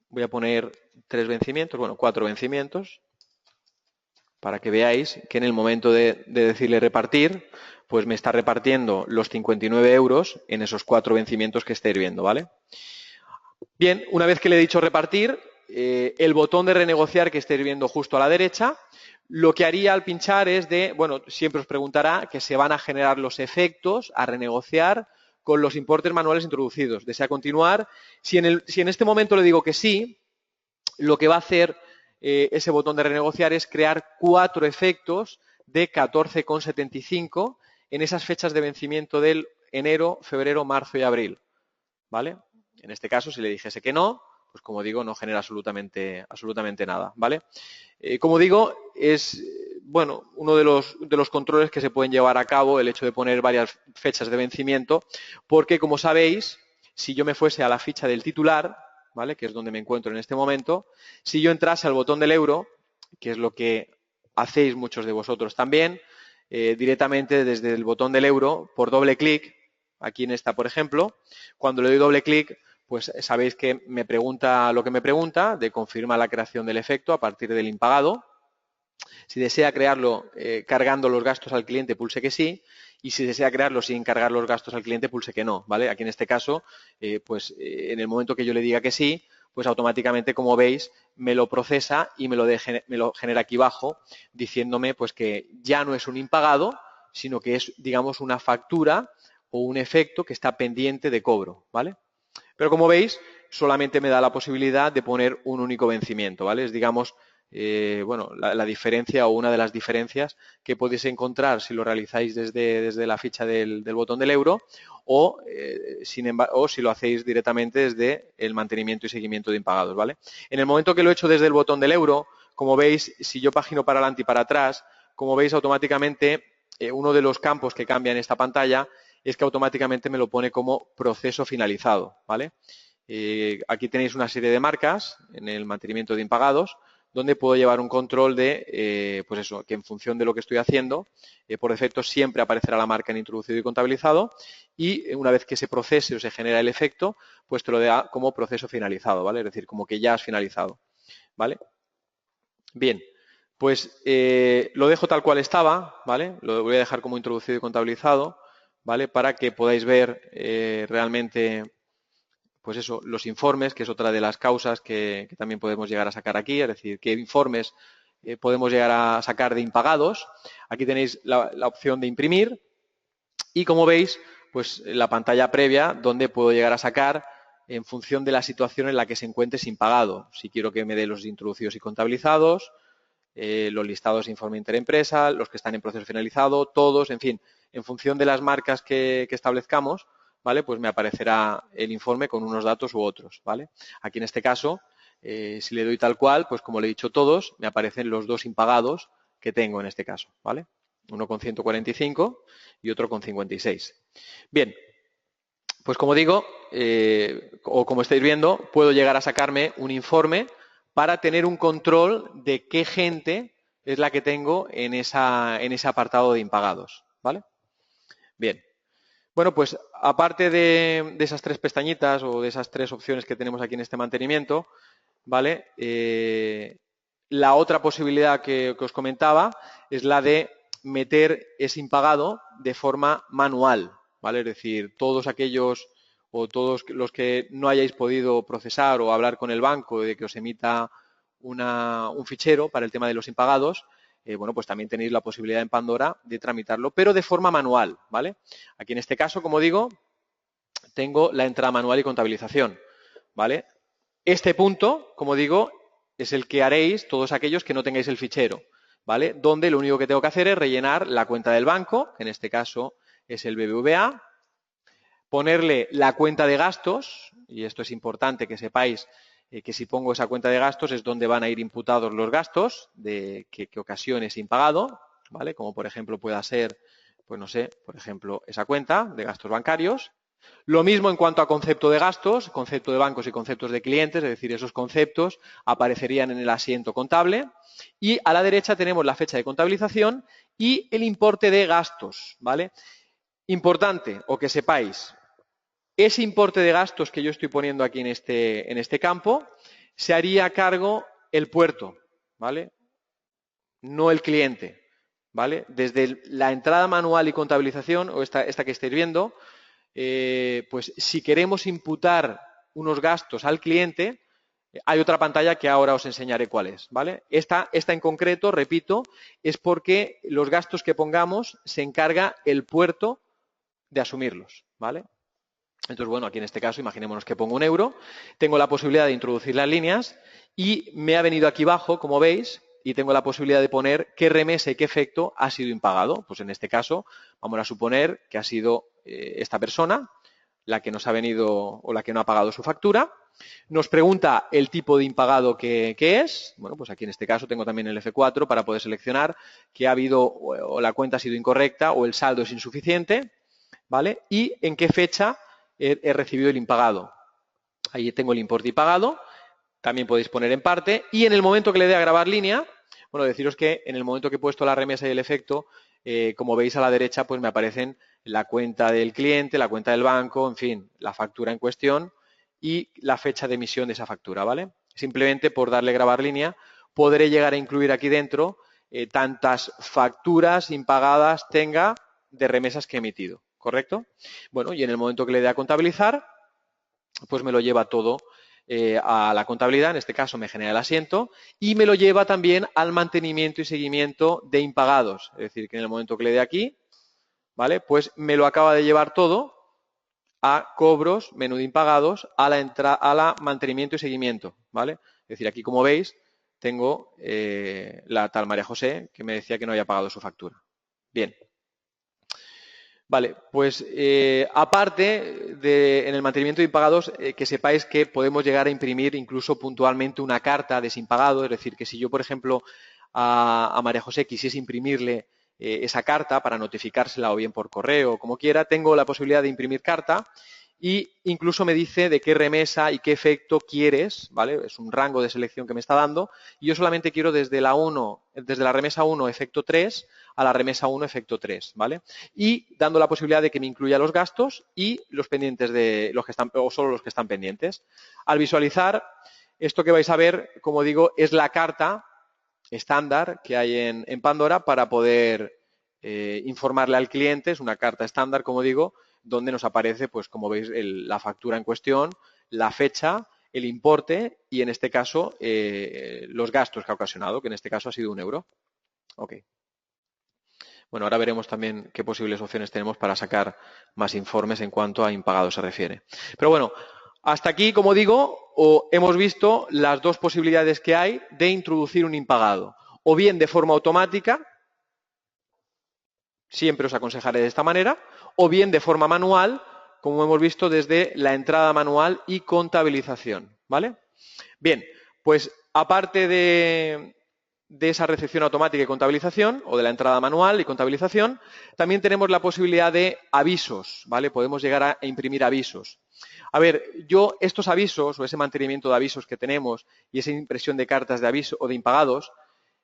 voy a poner 3 vencimientos, bueno, 4 vencimientos, para que veáis que en el momento de decirle repartir, pues me está repartiendo los 59 euros en esos 4 vencimientos que estáis viendo, ¿vale? Bien, una vez que le he dicho repartir, el botón de renegociar que estáis viendo justo a la derecha, lo que haría al pinchar es bueno, siempre os preguntará que se van a generar los efectos a renegociar con los importes manuales introducidos. ¿Desea continuar? Si en este momento le digo que sí, lo que va a hacer ese botón de renegociar es crear 4 efectos de 14,75 en esas fechas de vencimiento del enero, febrero, marzo y abril, ¿vale? En este caso, si le dijese que no, pues como digo, no genera absolutamente nada, ¿vale? Como digo, es bueno, uno de los controles que se pueden llevar a cabo el hecho de poner varias fechas de vencimiento, porque como sabéis, si yo me fuese a la ficha del titular, ¿vale? Que es donde me encuentro en este momento, si yo entrase al botón del euro, que es lo que hacéis muchos de vosotros también, directamente desde el botón del euro, por doble clic, aquí en esta, por ejemplo, cuando le doy doble clic, pues sabéis que me pregunta lo que me pregunta, de confirmar la creación del efecto a partir del impagado. Si desea crearlo cargando los gastos al cliente, pulse que sí. Y si desea crearlo sin cargar los gastos al cliente, pulse que no, ¿vale? Aquí en este caso, en el momento que yo le diga que sí, pues automáticamente, como veis, me lo procesa y me lo genera aquí abajo, diciéndome pues que ya no es un impagado, sino que es, digamos, una factura o un efecto que está pendiente de cobro, ¿vale? Pero como veis, solamente me da la posibilidad de poner un único vencimiento, ¿vale? Es, digamos, bueno, la diferencia o una de las diferencias que podéis encontrar si lo realizáis desde la ficha del botón del euro o si lo hacéis directamente desde el mantenimiento y seguimiento de impagados, ¿vale? En el momento que lo he hecho desde el botón del euro, como veis, si yo pagino para adelante y para atrás, como veis automáticamente uno de los campos que cambia en esta pantalla es que automáticamente me lo pone como proceso finalizado, ¿vale? Aquí tenéis una serie de marcas en el mantenimiento de impagados donde puedo llevar un control de, pues eso, que en función de lo que estoy haciendo, por defecto siempre aparecerá la marca en introducido y contabilizado y una vez que se procese o se genera el efecto, pues te lo da como proceso finalizado, ¿vale? Es decir, como que ya has finalizado, ¿vale? Bien, pues lo dejo tal cual estaba, ¿vale? Lo voy a dejar como introducido y contabilizado, ¿vale? Para que podáis ver realmente, pues eso, los informes, que es otra de las causas que también podemos llegar a sacar aquí, es decir, qué informes podemos llegar a sacar de impagados. Aquí tenéis la opción de imprimir y, como veis, pues la pantalla previa donde puedo llegar a sacar en función de la situación en la que se encuentre sin pagado. Si quiero que me dé los introducidos y contabilizados, los listados de informe interempresa, los que están en proceso finalizado, todos, en fin, en función de las marcas que establezcamos, ¿vale? Pues me aparecerá el informe con unos datos u otros, ¿vale? Aquí en este caso, si le doy tal cual, pues como le he dicho todos, me aparecen los dos impagados que tengo en este caso, ¿vale? Uno con 145 y otro con 56. Bien, pues como digo, o como estáis viendo, puedo llegar a sacarme un informe para tener un control de qué gente es la que tengo en ese apartado de impagados, ¿vale? Bien. Bueno, pues aparte de esas 3 pestañitas o de esas 3 opciones que tenemos aquí en este mantenimiento, ¿vale? La otra posibilidad que os comentaba es la de meter ese impagado de forma manual, ¿vale? Es decir, todos aquellos o todos los que no hayáis podido procesar o hablar con el banco de que os emita un fichero para el tema de los impagados, bueno, pues también tenéis la posibilidad en Pandora de tramitarlo, pero de forma manual, ¿vale? Aquí en este caso, como digo, tengo la entrada manual y contabilización, ¿vale? Este punto, como digo, es el que haréis todos aquellos que no tengáis el fichero, ¿vale? Donde lo único que tengo que hacer es rellenar la cuenta del banco, que en este caso es el BBVA, ponerle la cuenta de gastos, y esto es importante que sepáis que si pongo esa cuenta de gastos es donde van a ir imputados los gastos de que ocasione ese impagado, ¿vale? Como por ejemplo pueda ser, pues no sé, por ejemplo, esa cuenta de gastos bancarios. Lo mismo en cuanto a concepto de gastos, concepto de bancos y conceptos de clientes, es decir, esos conceptos aparecerían en el asiento contable. Y a la derecha tenemos la fecha de contabilización y el importe de gastos, ¿vale? Importante, o que sepáis, ese importe de gastos que yo estoy poniendo aquí en este campo se haría cargo el puerto, ¿vale? No el cliente, ¿vale? Desde la entrada manual y contabilización, o esta que estáis viendo, pues si queremos imputar unos gastos al cliente, hay otra pantalla que ahora os enseñaré cuál es, ¿vale? Esta en concreto, repito, es porque los gastos que pongamos se encarga el puerto de asumirlos, ¿vale? Entonces, bueno, aquí en este caso, imaginémonos que pongo 1 euro, tengo la posibilidad de introducir las líneas y me ha venido aquí abajo, como veis, y tengo la posibilidad de poner qué remesa y qué efecto ha sido impagado. Pues en este caso, vamos a suponer que ha sido esta persona la que nos ha venido o la que no ha pagado su factura. Nos pregunta el tipo de impagado que es. Bueno, pues aquí en este caso tengo también el F4 para poder seleccionar que ha habido o la cuenta ha sido incorrecta o el saldo es insuficiente, ¿vale? Y en qué fecha he recibido el impagado. Ahí tengo el importe impagado, también podéis poner en parte, y en el momento que le dé a grabar línea, bueno, deciros que en el momento que he puesto la remesa y el efecto, como veis a la derecha, pues me aparecen la cuenta del cliente, la cuenta del banco, en fin, la factura en cuestión y la fecha de emisión de esa factura, ¿vale? Simplemente por darle grabar línea, podré llegar a incluir aquí dentro tantas facturas impagadas tenga de remesas que he emitido, ¿correcto? Bueno, y en el momento que le dé a contabilizar, pues me lo lleva todo a la contabilidad, en este caso me genera el asiento, y me lo lleva también al mantenimiento y seguimiento de impagados. Es decir, que en el momento que le dé aquí, ¿vale? Pues me lo acaba de llevar todo a cobros, menú de impagados, a la mantenimiento y seguimiento, ¿vale? Es decir, aquí como veis, tengo la tal María José que me decía que no había pagado su factura. Bien. Vale, pues aparte en el mantenimiento de impagados, que sepáis que podemos llegar a imprimir incluso puntualmente una carta de sin pagado, es decir, que si yo, por ejemplo, a María José quisiese imprimirle esa carta para notificársela o bien por correo o como quiera, tengo la posibilidad de imprimir carta y incluso me dice de qué remesa y qué efecto quieres, ¿vale? Es un rango de selección que me está dando y yo solamente quiero desde la remesa 1 efecto 3 a la remesa 1 efecto 3, ¿vale? Y dando la posibilidad de que me incluya los gastos y los pendientes de los que están, o solo los que están pendientes. Al visualizar, esto que vais a ver, como digo, es la carta estándar que hay en Pandora para poder informarle al cliente. Es una carta estándar, como digo, donde nos aparece, pues como veis, la factura en cuestión, la fecha, el importe y en este caso los gastos que ha ocasionado, que en este caso ha sido 1 euro. Ok. Bueno, ahora veremos también qué posibles opciones tenemos para sacar más informes en cuanto a impagados se refiere. Pero bueno, hasta aquí, como digo, hemos visto las dos posibilidades que hay de introducir un impagado. O bien de forma automática, siempre os aconsejaré de esta manera, o bien de forma manual, como hemos visto desde la entrada manual y contabilización, ¿vale? Bien, pues aparte de esa recepción automática y contabilización, o de la entrada manual y contabilización, también tenemos la posibilidad de avisos, ¿vale? Podemos llegar a imprimir avisos. A ver, yo estos avisos, o ese mantenimiento de avisos que tenemos, y esa impresión de cartas de aviso o de impagados,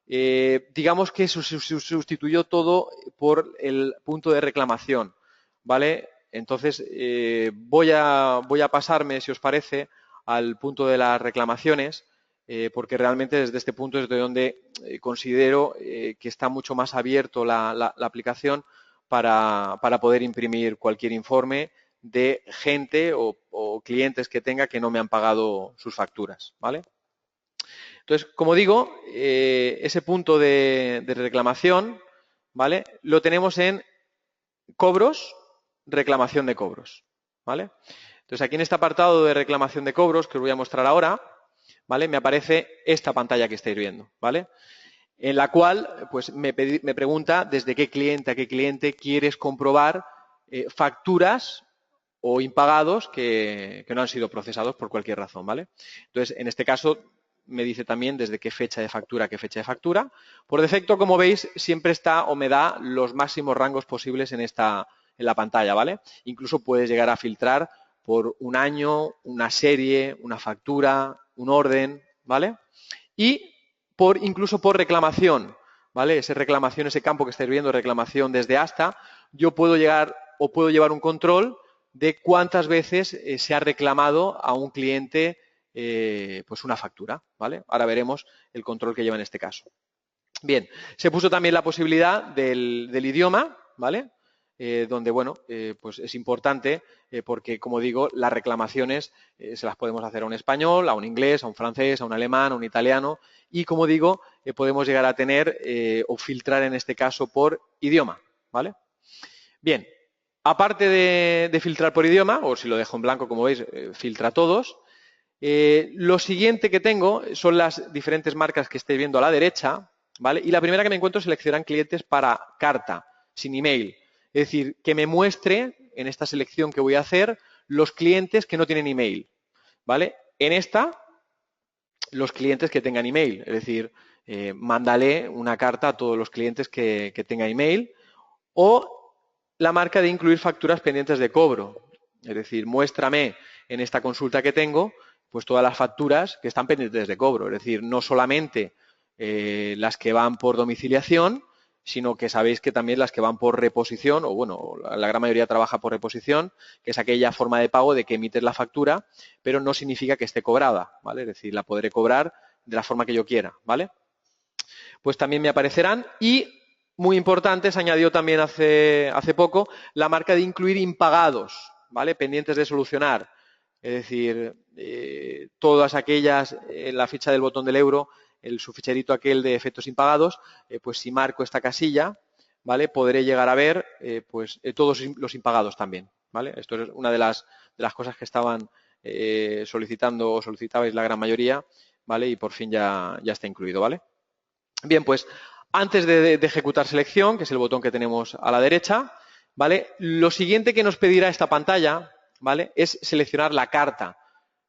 digamos que sustituyó todo por el punto de reclamación, ¿vale? Entonces, voy a pasarme, si os parece, al punto de las reclamaciones, porque realmente desde este punto es de donde considero que está mucho más abierto la aplicación para poder imprimir cualquier informe de gente o clientes que tenga que no me han pagado sus facturas, ¿vale? Entonces, como digo, ese punto de reclamación, ¿vale? Lo tenemos en cobros, reclamación de cobros, ¿vale? Entonces, aquí en este apartado de reclamación de cobros, que os voy a mostrar ahora, ¿vale? Me aparece esta pantalla que estáis viendo, ¿vale? En la cual, pues, me pregunta desde qué cliente a qué cliente quieres comprobar facturas o impagados que no han sido procesados por cualquier razón, ¿vale? Entonces, en este caso, me dice también desde qué fecha de factura a qué fecha de factura. Por defecto, como veis, siempre está o me da los máximos rangos posibles en la pantalla, ¿vale? Incluso puedes llegar a filtrar por un año, una serie, una factura, un orden, ¿vale? Y incluso por reclamación, ¿vale? Esa reclamación, ese campo que estáis viendo, reclamación desde hasta, yo puedo llegar o puedo llevar un control de cuántas veces se ha reclamado a un cliente pues una factura, ¿vale? Ahora veremos el control que lleva en este caso. Bien, se puso también la posibilidad del idioma, ¿vale? Donde, bueno, pues es importante porque, como digo, las reclamaciones se las podemos hacer a un español, a un inglés, a un francés, a un alemán, a un italiano y, como digo, podemos llegar a tener o filtrar en este caso por idioma, ¿vale? Bien, aparte de filtrar por idioma, o si lo dejo en blanco, como veis, filtra todos. Lo siguiente que tengo son las diferentes marcas que estáis viendo a la derecha, ¿vale? Y la primera que me encuentro es seleccionar clientes para carta, sin email. Es decir, que me muestre en esta selección que voy a hacer los clientes que no tienen email, ¿vale? En esta, los clientes que tengan email, es decir, mándale una carta a todos los clientes que tengan email, o la marca de incluir facturas pendientes de cobro, es decir, muéstrame en esta consulta que tengo pues todas las facturas que están pendientes de cobro, es decir, no solamente las que van por domiciliación, sino que sabéis que también las que van por reposición, o bueno, la gran mayoría trabaja por reposición, que es aquella forma de pago de que emites la factura, pero no significa que esté cobrada, ¿vale? Es decir, la podré cobrar de la forma que yo quiera, ¿vale? Pues también me aparecerán y, muy importante, se añadió también hace poco la marca de incluir impagados, ¿vale? Pendientes de solucionar. Es decir, todas aquellas en la ficha del botón del euro, su ficherito aquel de efectos impagados, pues si marco esta casilla, ¿vale? Podré llegar a ver pues todos los impagados también, ¿vale? Esto es una de las cosas que estaban solicitando o solicitabais la gran mayoría, ¿vale? Y por fin ya está incluido, ¿vale? Bien, pues antes de ejecutar selección, que es el botón que tenemos a la derecha, ¿vale? Lo siguiente que nos pedirá esta pantalla, ¿vale? Es seleccionar la carta.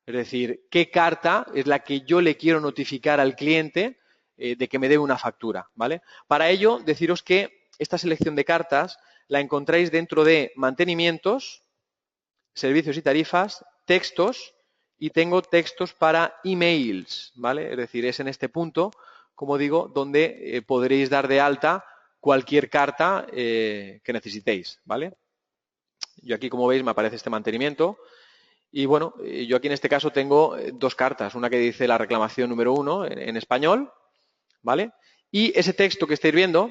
Es decir, qué carta es la que yo le quiero notificar al cliente de que me debe una factura, ¿vale? Para ello, deciros que esta selección de cartas la encontráis dentro de mantenimientos, servicios y tarifas, textos, y tengo textos para emails, ¿vale? Es decir, es en este punto, como digo, donde podréis dar de alta cualquier carta que necesitéis, ¿vale? Yo aquí, como veis, me aparece este mantenimiento. Y bueno, yo aquí en este caso tengo dos cartas, una que dice la reclamación número 1 en español, ¿vale? Y ese texto que estáis viendo,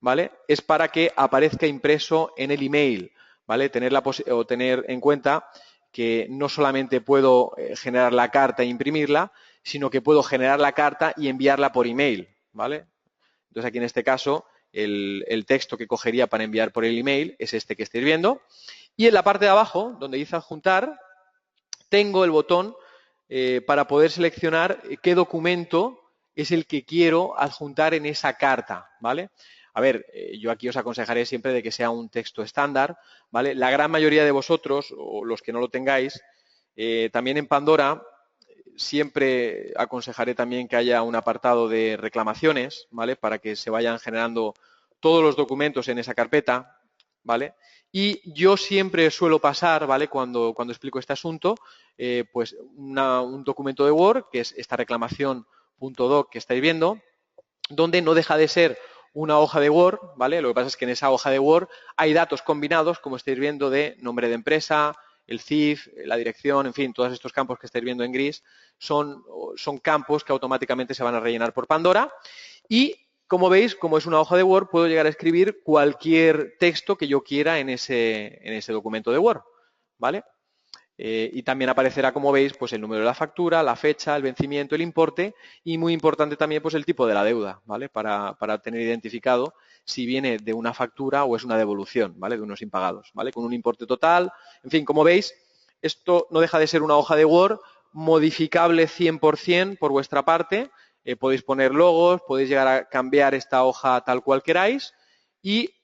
¿vale? Es para que aparezca impreso en el email, ¿vale? Tener en cuenta que no solamente puedo generar la carta e imprimirla, sino que puedo generar la carta y enviarla por email, ¿vale? Entonces aquí en este caso el texto que cogería para enviar por el email es este que estáis viendo. Y en la parte de abajo, donde dice adjuntar, tengo el botón para poder seleccionar qué documento es el que quiero adjuntar en esa carta, ¿vale? A ver, yo aquí os aconsejaré siempre de que sea un texto estándar, ¿vale? La gran mayoría de vosotros, o los que no lo tengáis, también en Pandora siempre aconsejaré también que haya un apartado de reclamaciones, ¿vale? Para que se vayan generando todos los documentos en esa carpeta, ¿vale? Y yo siempre suelo pasar, ¿vale? Cuando explico este asunto, pues un documento de Word, que es esta reclamación.doc que estáis viendo, donde no deja de ser una hoja de Word, ¿vale? Lo que pasa es que en esa hoja de Word hay datos combinados, como estáis viendo, de nombre de empresa, el CIF, la dirección, en fin, todos estos campos que estáis viendo en gris son campos que automáticamente se van a rellenar por Pandora y, como veis, como es una hoja de Word, puedo llegar a escribir cualquier texto que yo quiera en ese documento de Word, ¿vale? Y también aparecerá, como veis, pues el número de la factura, la fecha, el vencimiento, el importe y, muy importante también, pues el tipo de la deuda, ¿vale? Para tener identificado si viene de una factura o es una devolución, ¿vale? De unos impagados, ¿vale? Con un importe total. En fin, como veis, esto no deja de ser una hoja de Word modificable 100% por vuestra parte. Podéis poner logos, podéis llegar a cambiar esta hoja tal cual queráis y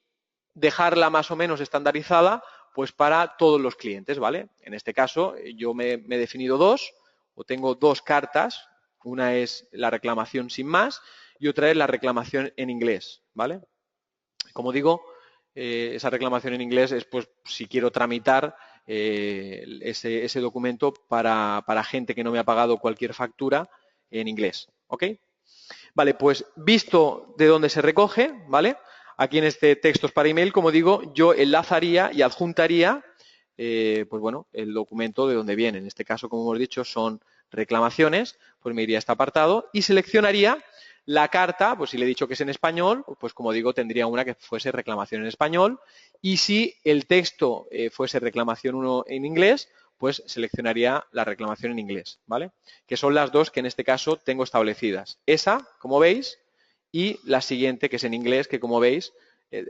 dejarla más o menos estandarizada pues para todos los clientes, ¿vale? En este caso yo me he definido dos, o tengo dos cartas, una es la reclamación sin más y otra es la reclamación en inglés, ¿vale? Como digo, esa reclamación en inglés es pues si quiero tramitar ese documento para gente que no me ha pagado cualquier factura en inglés, ¿ok? Vale, pues visto de dónde se recoge, ¿vale? Aquí en este textos para email, como digo, yo enlazaría y adjuntaría pues bueno, el documento de donde viene. En este caso, como hemos dicho, son reclamaciones, pues me iría a este apartado y seleccionaría la carta, pues si le he dicho que es en español, pues como digo, tendría una que fuese reclamación en español, y si el texto fuese reclamación 1 en inglés, pues seleccionaría la reclamación en inglés, ¿vale? Que son las dos que en este caso tengo establecidas. Esa, como veis, y la siguiente, que es en inglés, que como veis,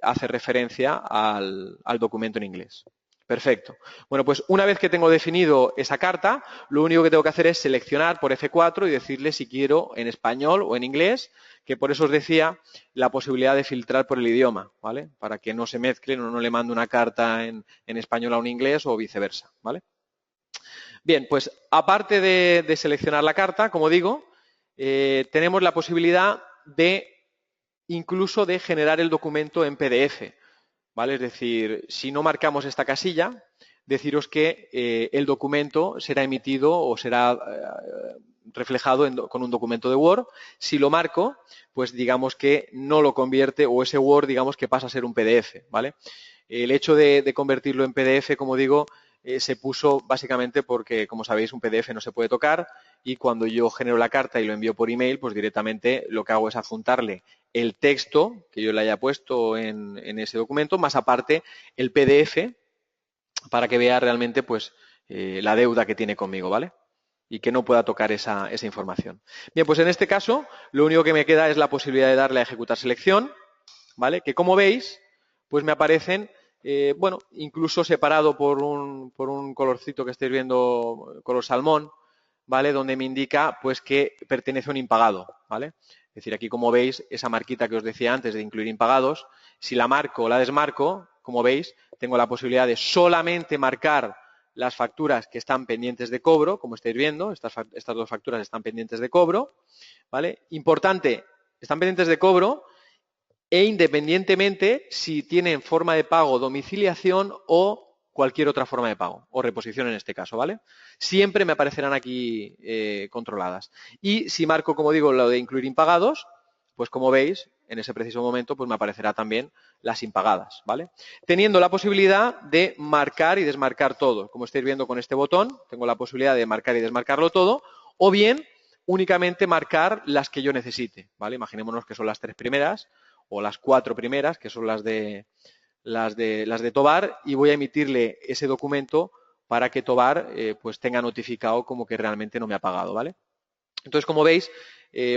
hace referencia al documento en inglés. Perfecto. Bueno, pues una vez que tengo definido esa carta, lo único que tengo que hacer es seleccionar por F4 y decirle si quiero en español o en inglés, que por eso os decía la posibilidad de filtrar por el idioma, ¿vale? Para que no se mezclen o no le mando una carta en español a un inglés o viceversa, ¿vale? Bien, pues aparte de seleccionar la carta, como digo, tenemos la posibilidad de incluso de generar el documento en PDF, ¿vale? Es decir, si no marcamos esta casilla, deciros que el documento será emitido o será reflejado con un documento de Word. Si lo marco, pues digamos que no lo convierte, o ese Word digamos que pasa a ser un PDF, ¿vale? El hecho de convertirlo en PDF, como digo, se puso básicamente porque, como sabéis, un PDF no se puede tocar, y cuando yo genero la carta y lo envío por email, pues directamente lo que hago es adjuntarle el texto que yo le haya puesto en ese documento, más aparte el PDF, para que vea realmente pues la deuda que tiene conmigo, ¿vale? Y que no pueda tocar esa información. Bien, pues en este caso lo único que me queda es la posibilidad de darle a ejecutar selección, ¿vale? Que como veis, pues me aparecen, bueno, incluso separado por un colorcito que estáis viendo, color salmón, ¿vale? Donde me indica pues que pertenece a un impagado, ¿vale? Es decir, aquí como veis, esa marquita que os decía antes de incluir impagados, si la marco o la desmarco, como veis, tengo la posibilidad de solamente marcar las facturas que están pendientes de cobro, como estáis viendo, estas dos facturas están pendientes de cobro, ¿vale? Importante, están pendientes de cobro e independientemente si tienen forma de pago, domiciliación o cualquier otra forma de pago, o reposición en este caso, ¿vale? Siempre me aparecerán aquí controladas. Y si marco, como digo, lo de incluir impagados, pues como veis, en ese preciso momento, pues me aparecerá también las impagadas, ¿vale? Teniendo la posibilidad de marcar y desmarcar todo. Como estáis viendo con este botón, tengo la posibilidad de marcar y desmarcarlo todo, o bien únicamente marcar las que yo necesite, ¿vale? Imaginémonos que son las 3 primeras, o las 4 primeras, que son las de Tobar, y voy a emitirle ese documento para que Tobar pues tenga notificado como que realmente no me ha pagado, ¿vale? Entonces, como veis,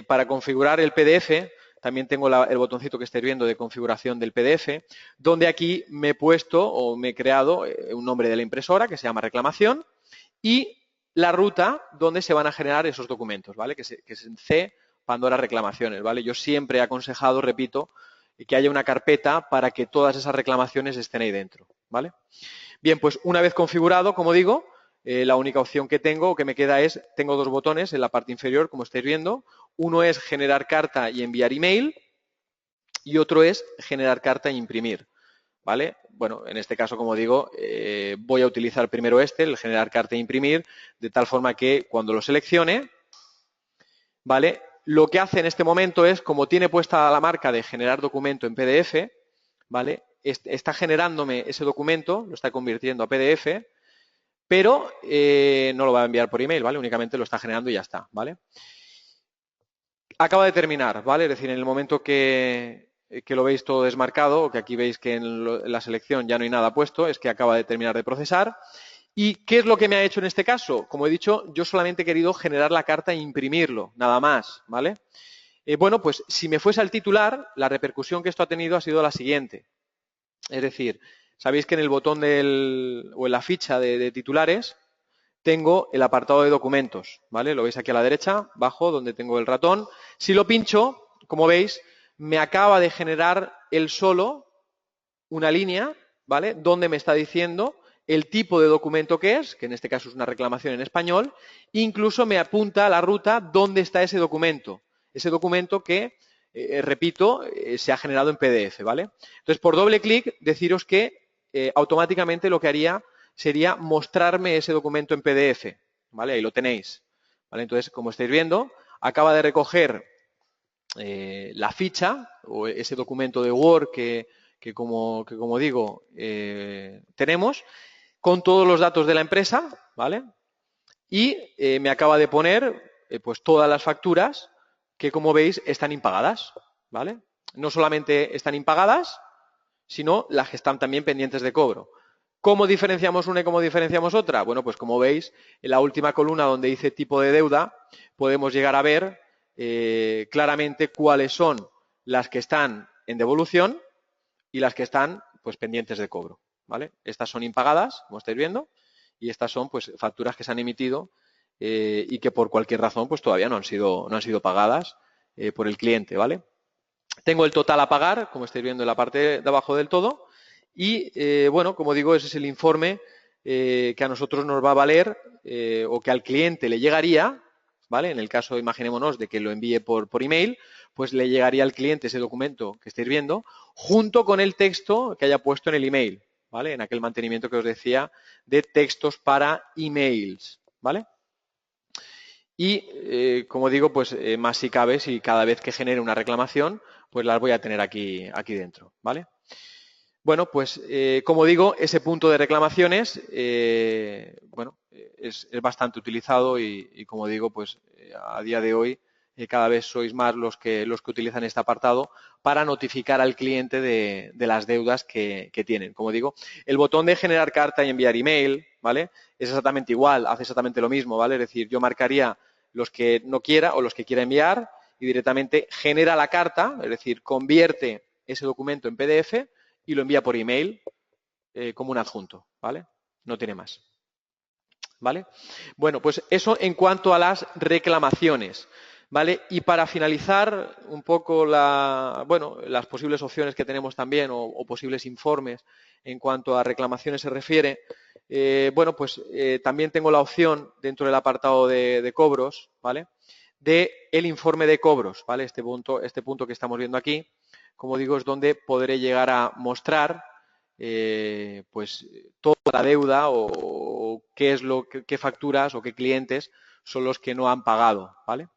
para configurar el PDF, también tengo el botoncito que estáis viendo de configuración del PDF, donde aquí me he puesto o me he creado un nombre de la impresora que se llama reclamación y la ruta donde se van a generar esos documentos, ¿vale? Que es en C, Pandora reclamaciones, ¿vale? Yo siempre he aconsejado, repito, que haya una carpeta para que todas esas reclamaciones estén ahí dentro, ¿vale? Bien, pues una vez configurado, como digo, la única opción que tengo o que me queda es, tengo dos botones en la parte inferior, como estáis viendo. Uno es generar carta y enviar email y otro es generar carta e imprimir, ¿vale? Bueno, en este caso, como digo, voy a utilizar primero el generar carta e imprimir, de tal forma que cuando lo seleccione, ¿vale? Lo que hace en este momento es, como tiene puesta la marca de generar documento en PDF, ¿vale? Está generándome ese documento, lo está convirtiendo a PDF, pero no lo va a enviar por email, ¿vale? Únicamente lo está generando y ya está, ¿vale? Acaba de terminar, ¿vale? Es decir, en el momento que lo veis todo desmarcado, o que aquí veis que en la selección ya no hay nada puesto, es que acaba de terminar de procesar. ¿Y qué es lo que me ha hecho en este caso? Como he dicho, yo solamente he querido generar la carta e imprimirlo, nada más, ¿vale? Bueno, pues si me fuese al titular, la repercusión que esto ha tenido ha sido la siguiente. Es decir, sabéis que en el botón o en la ficha de titulares tengo el apartado de documentos, ¿vale? Lo veis aquí a la derecha, abajo, donde tengo el ratón. Si lo pincho, como veis, me acaba de generar él solo una línea, ¿vale? Donde me está diciendo el tipo de documento que es, que en este caso es una reclamación en español, incluso me apunta a la ruta dónde está ese documento que, repito, se ha generado en PDF, ¿vale? Entonces, por doble clic, deciros que automáticamente lo que haría sería mostrarme ese documento en PDF, ¿vale? Ahí lo tenéis, ¿vale? Entonces, como estáis viendo, acaba de recoger la ficha o ese documento de Word que como digo, tenemos. con todos los datos de la empresa, ¿vale? Y me acaba de poner pues todas las facturas que, como veis, están impagadas, ¿vale? No solamente están impagadas, sino las que están también pendientes de cobro. ¿Cómo diferenciamos una y cómo diferenciamos otra? Bueno, pues como veis, en la última columna donde dice tipo de deuda, podemos llegar a ver claramente cuáles son las que están en devolución y las que están pues pendientes de cobro, ¿vale? Estas son impagadas, como estáis viendo, y estas son pues facturas que se han emitido y que por cualquier razón pues todavía no han sido pagadas por el cliente, ¿vale? Tengo el total a pagar, como estáis viendo en la parte de abajo del todo, y bueno, como digo, ese es el informe que a nosotros nos va a valer o que al cliente le llegaría, ¿vale? En el caso, imaginémonos, de que lo envíe por email, pues le llegaría al cliente ese documento que estáis viendo, junto con el texto que haya puesto en el email, ¿vale? En aquel mantenimiento que os decía de textos para emails, ¿vale? Y, como digo, pues más si cabe, si cada vez que genere una reclamación, pues las voy a tener aquí dentro, ¿vale? Bueno, pues como digo, ese punto de reclamaciones, bueno, es bastante utilizado y como digo, pues a día de hoy cada vez sois más los que utilizan este apartado para notificar al cliente de las deudas que tienen. Como digo, el botón de generar carta y enviar email, ¿vale? Es exactamente igual, hace exactamente lo mismo, ¿vale? Es decir, yo marcaría los que no quiera o los que quiera enviar y directamente genera la carta, es decir, convierte ese documento en PDF y lo envía por email como un adjunto, ¿vale? No tiene más, ¿vale? Bueno, pues eso en cuanto a las reclamaciones, ¿vale? Y para finalizar un poco las posibles opciones que tenemos también o posibles informes en cuanto a reclamaciones se refiere, bueno, pues también tengo la opción dentro del apartado de cobros, ¿vale? De el informe de cobros, ¿vale? Este punto que estamos viendo aquí, como digo, es donde podré llegar a mostrar pues toda la deuda o qué facturas o qué clientes son los que no han pagado, ¿vale?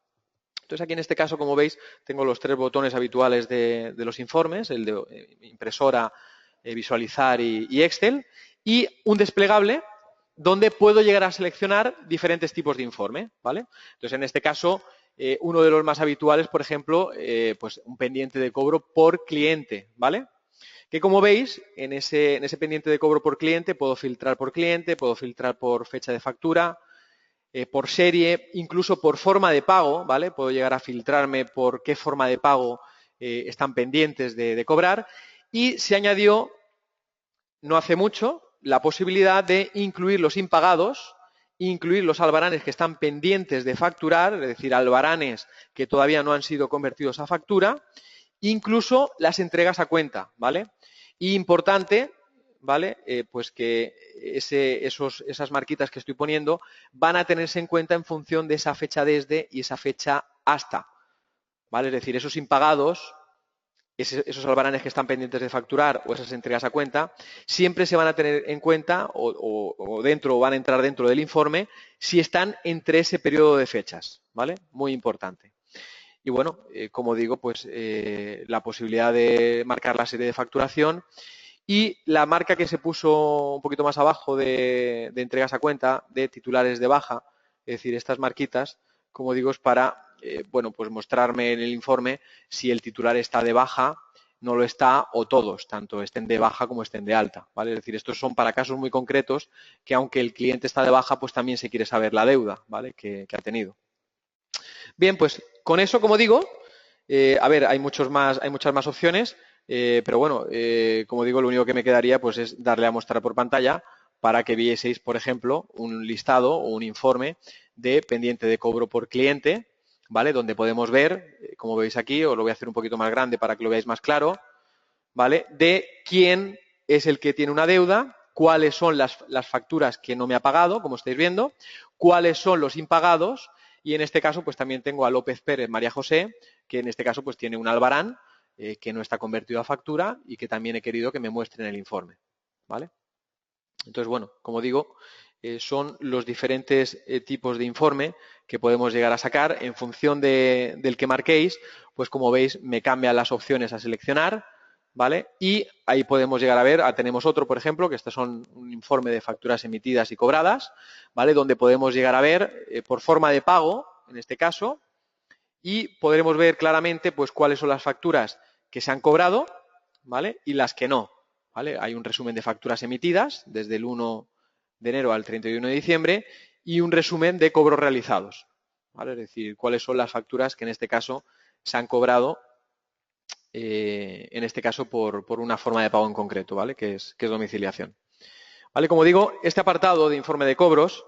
Entonces aquí en este caso, como veis, tengo los tres botones habituales de los informes, el de impresora, visualizar y Excel, y un desplegable donde puedo llegar a seleccionar diferentes tipos de informe, ¿vale? Entonces en este caso, uno de los más habituales, por ejemplo, pues un pendiente de cobro por cliente, ¿vale? Que como veis, en ese pendiente de cobro por cliente puedo filtrar por cliente, puedo filtrar por fecha de factura, por serie, incluso por forma de pago, ¿vale? Puedo llegar a filtrarme por qué forma de pago están pendientes de cobrar. Y se añadió, no hace mucho, la posibilidad de incluir los impagados, incluir los albaranes que están pendientes de facturar, es decir, albaranes que todavía no han sido convertidos a factura, incluso las entregas a cuenta, ¿vale? Y importante, ¿vale? Pues que esas marquitas que estoy poniendo van a tenerse en cuenta en función de esa fecha desde y esa fecha hasta, ¿vale? Es decir, esos impagados, esos albaranes que están pendientes de facturar o esas entregas a cuenta, siempre se van a tener en cuenta o van a entrar dentro del informe si están entre ese periodo de fechas, ¿vale? Muy importante. Y bueno, como digo, pues la posibilidad de marcar la serie de facturación y la marca que se puso un poquito más abajo de entregas a cuenta, de titulares de baja, es decir, estas marquitas, como digo, es para, bueno, pues mostrarme en el informe si el titular está de baja, no lo está o todos, tanto estén de baja como estén de alta, ¿vale? Es decir, estos son para casos muy concretos que aunque el cliente está de baja, pues también se quiere saber la deuda, ¿vale? Que ha tenido. Bien, pues con eso, como digo, a ver, hay muchas más opciones, pero bueno, como digo, lo único que me quedaría pues es darle a mostrar por pantalla para que vieseis, por ejemplo, un listado o un informe de pendiente de cobro por cliente, ¿vale? Donde podemos ver, como veis aquí, os lo voy a hacer un poquito más grande para que lo veáis más claro, ¿vale? De quién es el que tiene una deuda, cuáles son las facturas que no me ha pagado, como estáis viendo, cuáles son los impagados y en este caso pues también tengo a López Pérez María José, que en este caso pues tiene un albarán que no está convertido a factura y que también he querido que me muestre en el informe, ¿vale? Entonces, bueno, como digo, son los diferentes tipos de informe que podemos llegar a sacar en función del que marquéis, pues como veis me cambian las opciones a seleccionar, ¿vale? Y ahí podemos llegar a ver, tenemos otro, por ejemplo, que estos son un informe de facturas emitidas y cobradas, ¿vale? Donde podemos llegar a ver por forma de pago, en este caso, y podremos ver claramente pues cuáles son las facturas que se han cobrado, ¿vale? Y las que no, ¿vale? Hay un resumen de facturas emitidas desde el 1 de enero al 31 de diciembre y un resumen de cobros realizados, ¿vale? Es decir, cuáles son las facturas que en este caso se han cobrado, en este caso por una forma de pago en concreto, ¿vale? Que es domiciliación. ¿Vale? Como digo, este apartado de informe de cobros,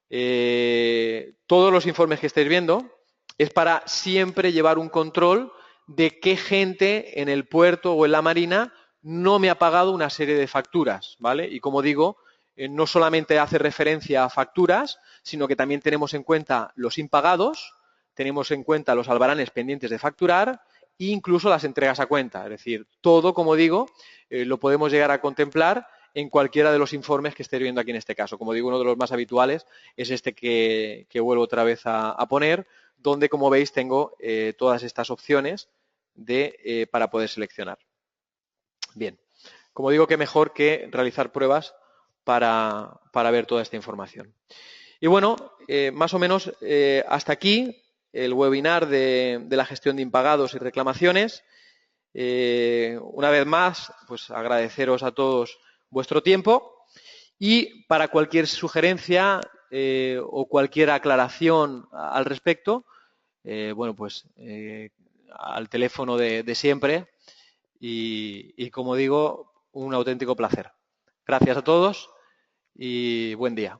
todos los informes que estáis viendo, es para siempre llevar un control de qué gente en el puerto o en la marina no me ha pagado una serie de facturas, ¿vale? Y como digo, no solamente hace referencia a facturas, sino que también tenemos en cuenta los impagados, tenemos en cuenta los albaranes pendientes de facturar e incluso las entregas a cuenta. Es decir, todo, como digo, lo podemos llegar a contemplar en cualquiera de los informes que estéis viendo aquí en este caso. Como digo, uno de los más habituales es este que vuelvo otra vez a poner, donde, como veis, tengo todas estas opciones para poder seleccionar. Bien, como digo, qué mejor que realizar pruebas para ver toda esta información. Y bueno, más o menos hasta aquí el webinar de la gestión de impagados y reclamaciones. Una vez más, pues agradeceros a todos vuestro tiempo y para cualquier sugerencia o cualquier aclaración al respecto, bueno, pues al teléfono de siempre y, como digo, un auténtico placer. Gracias a todos y buen día.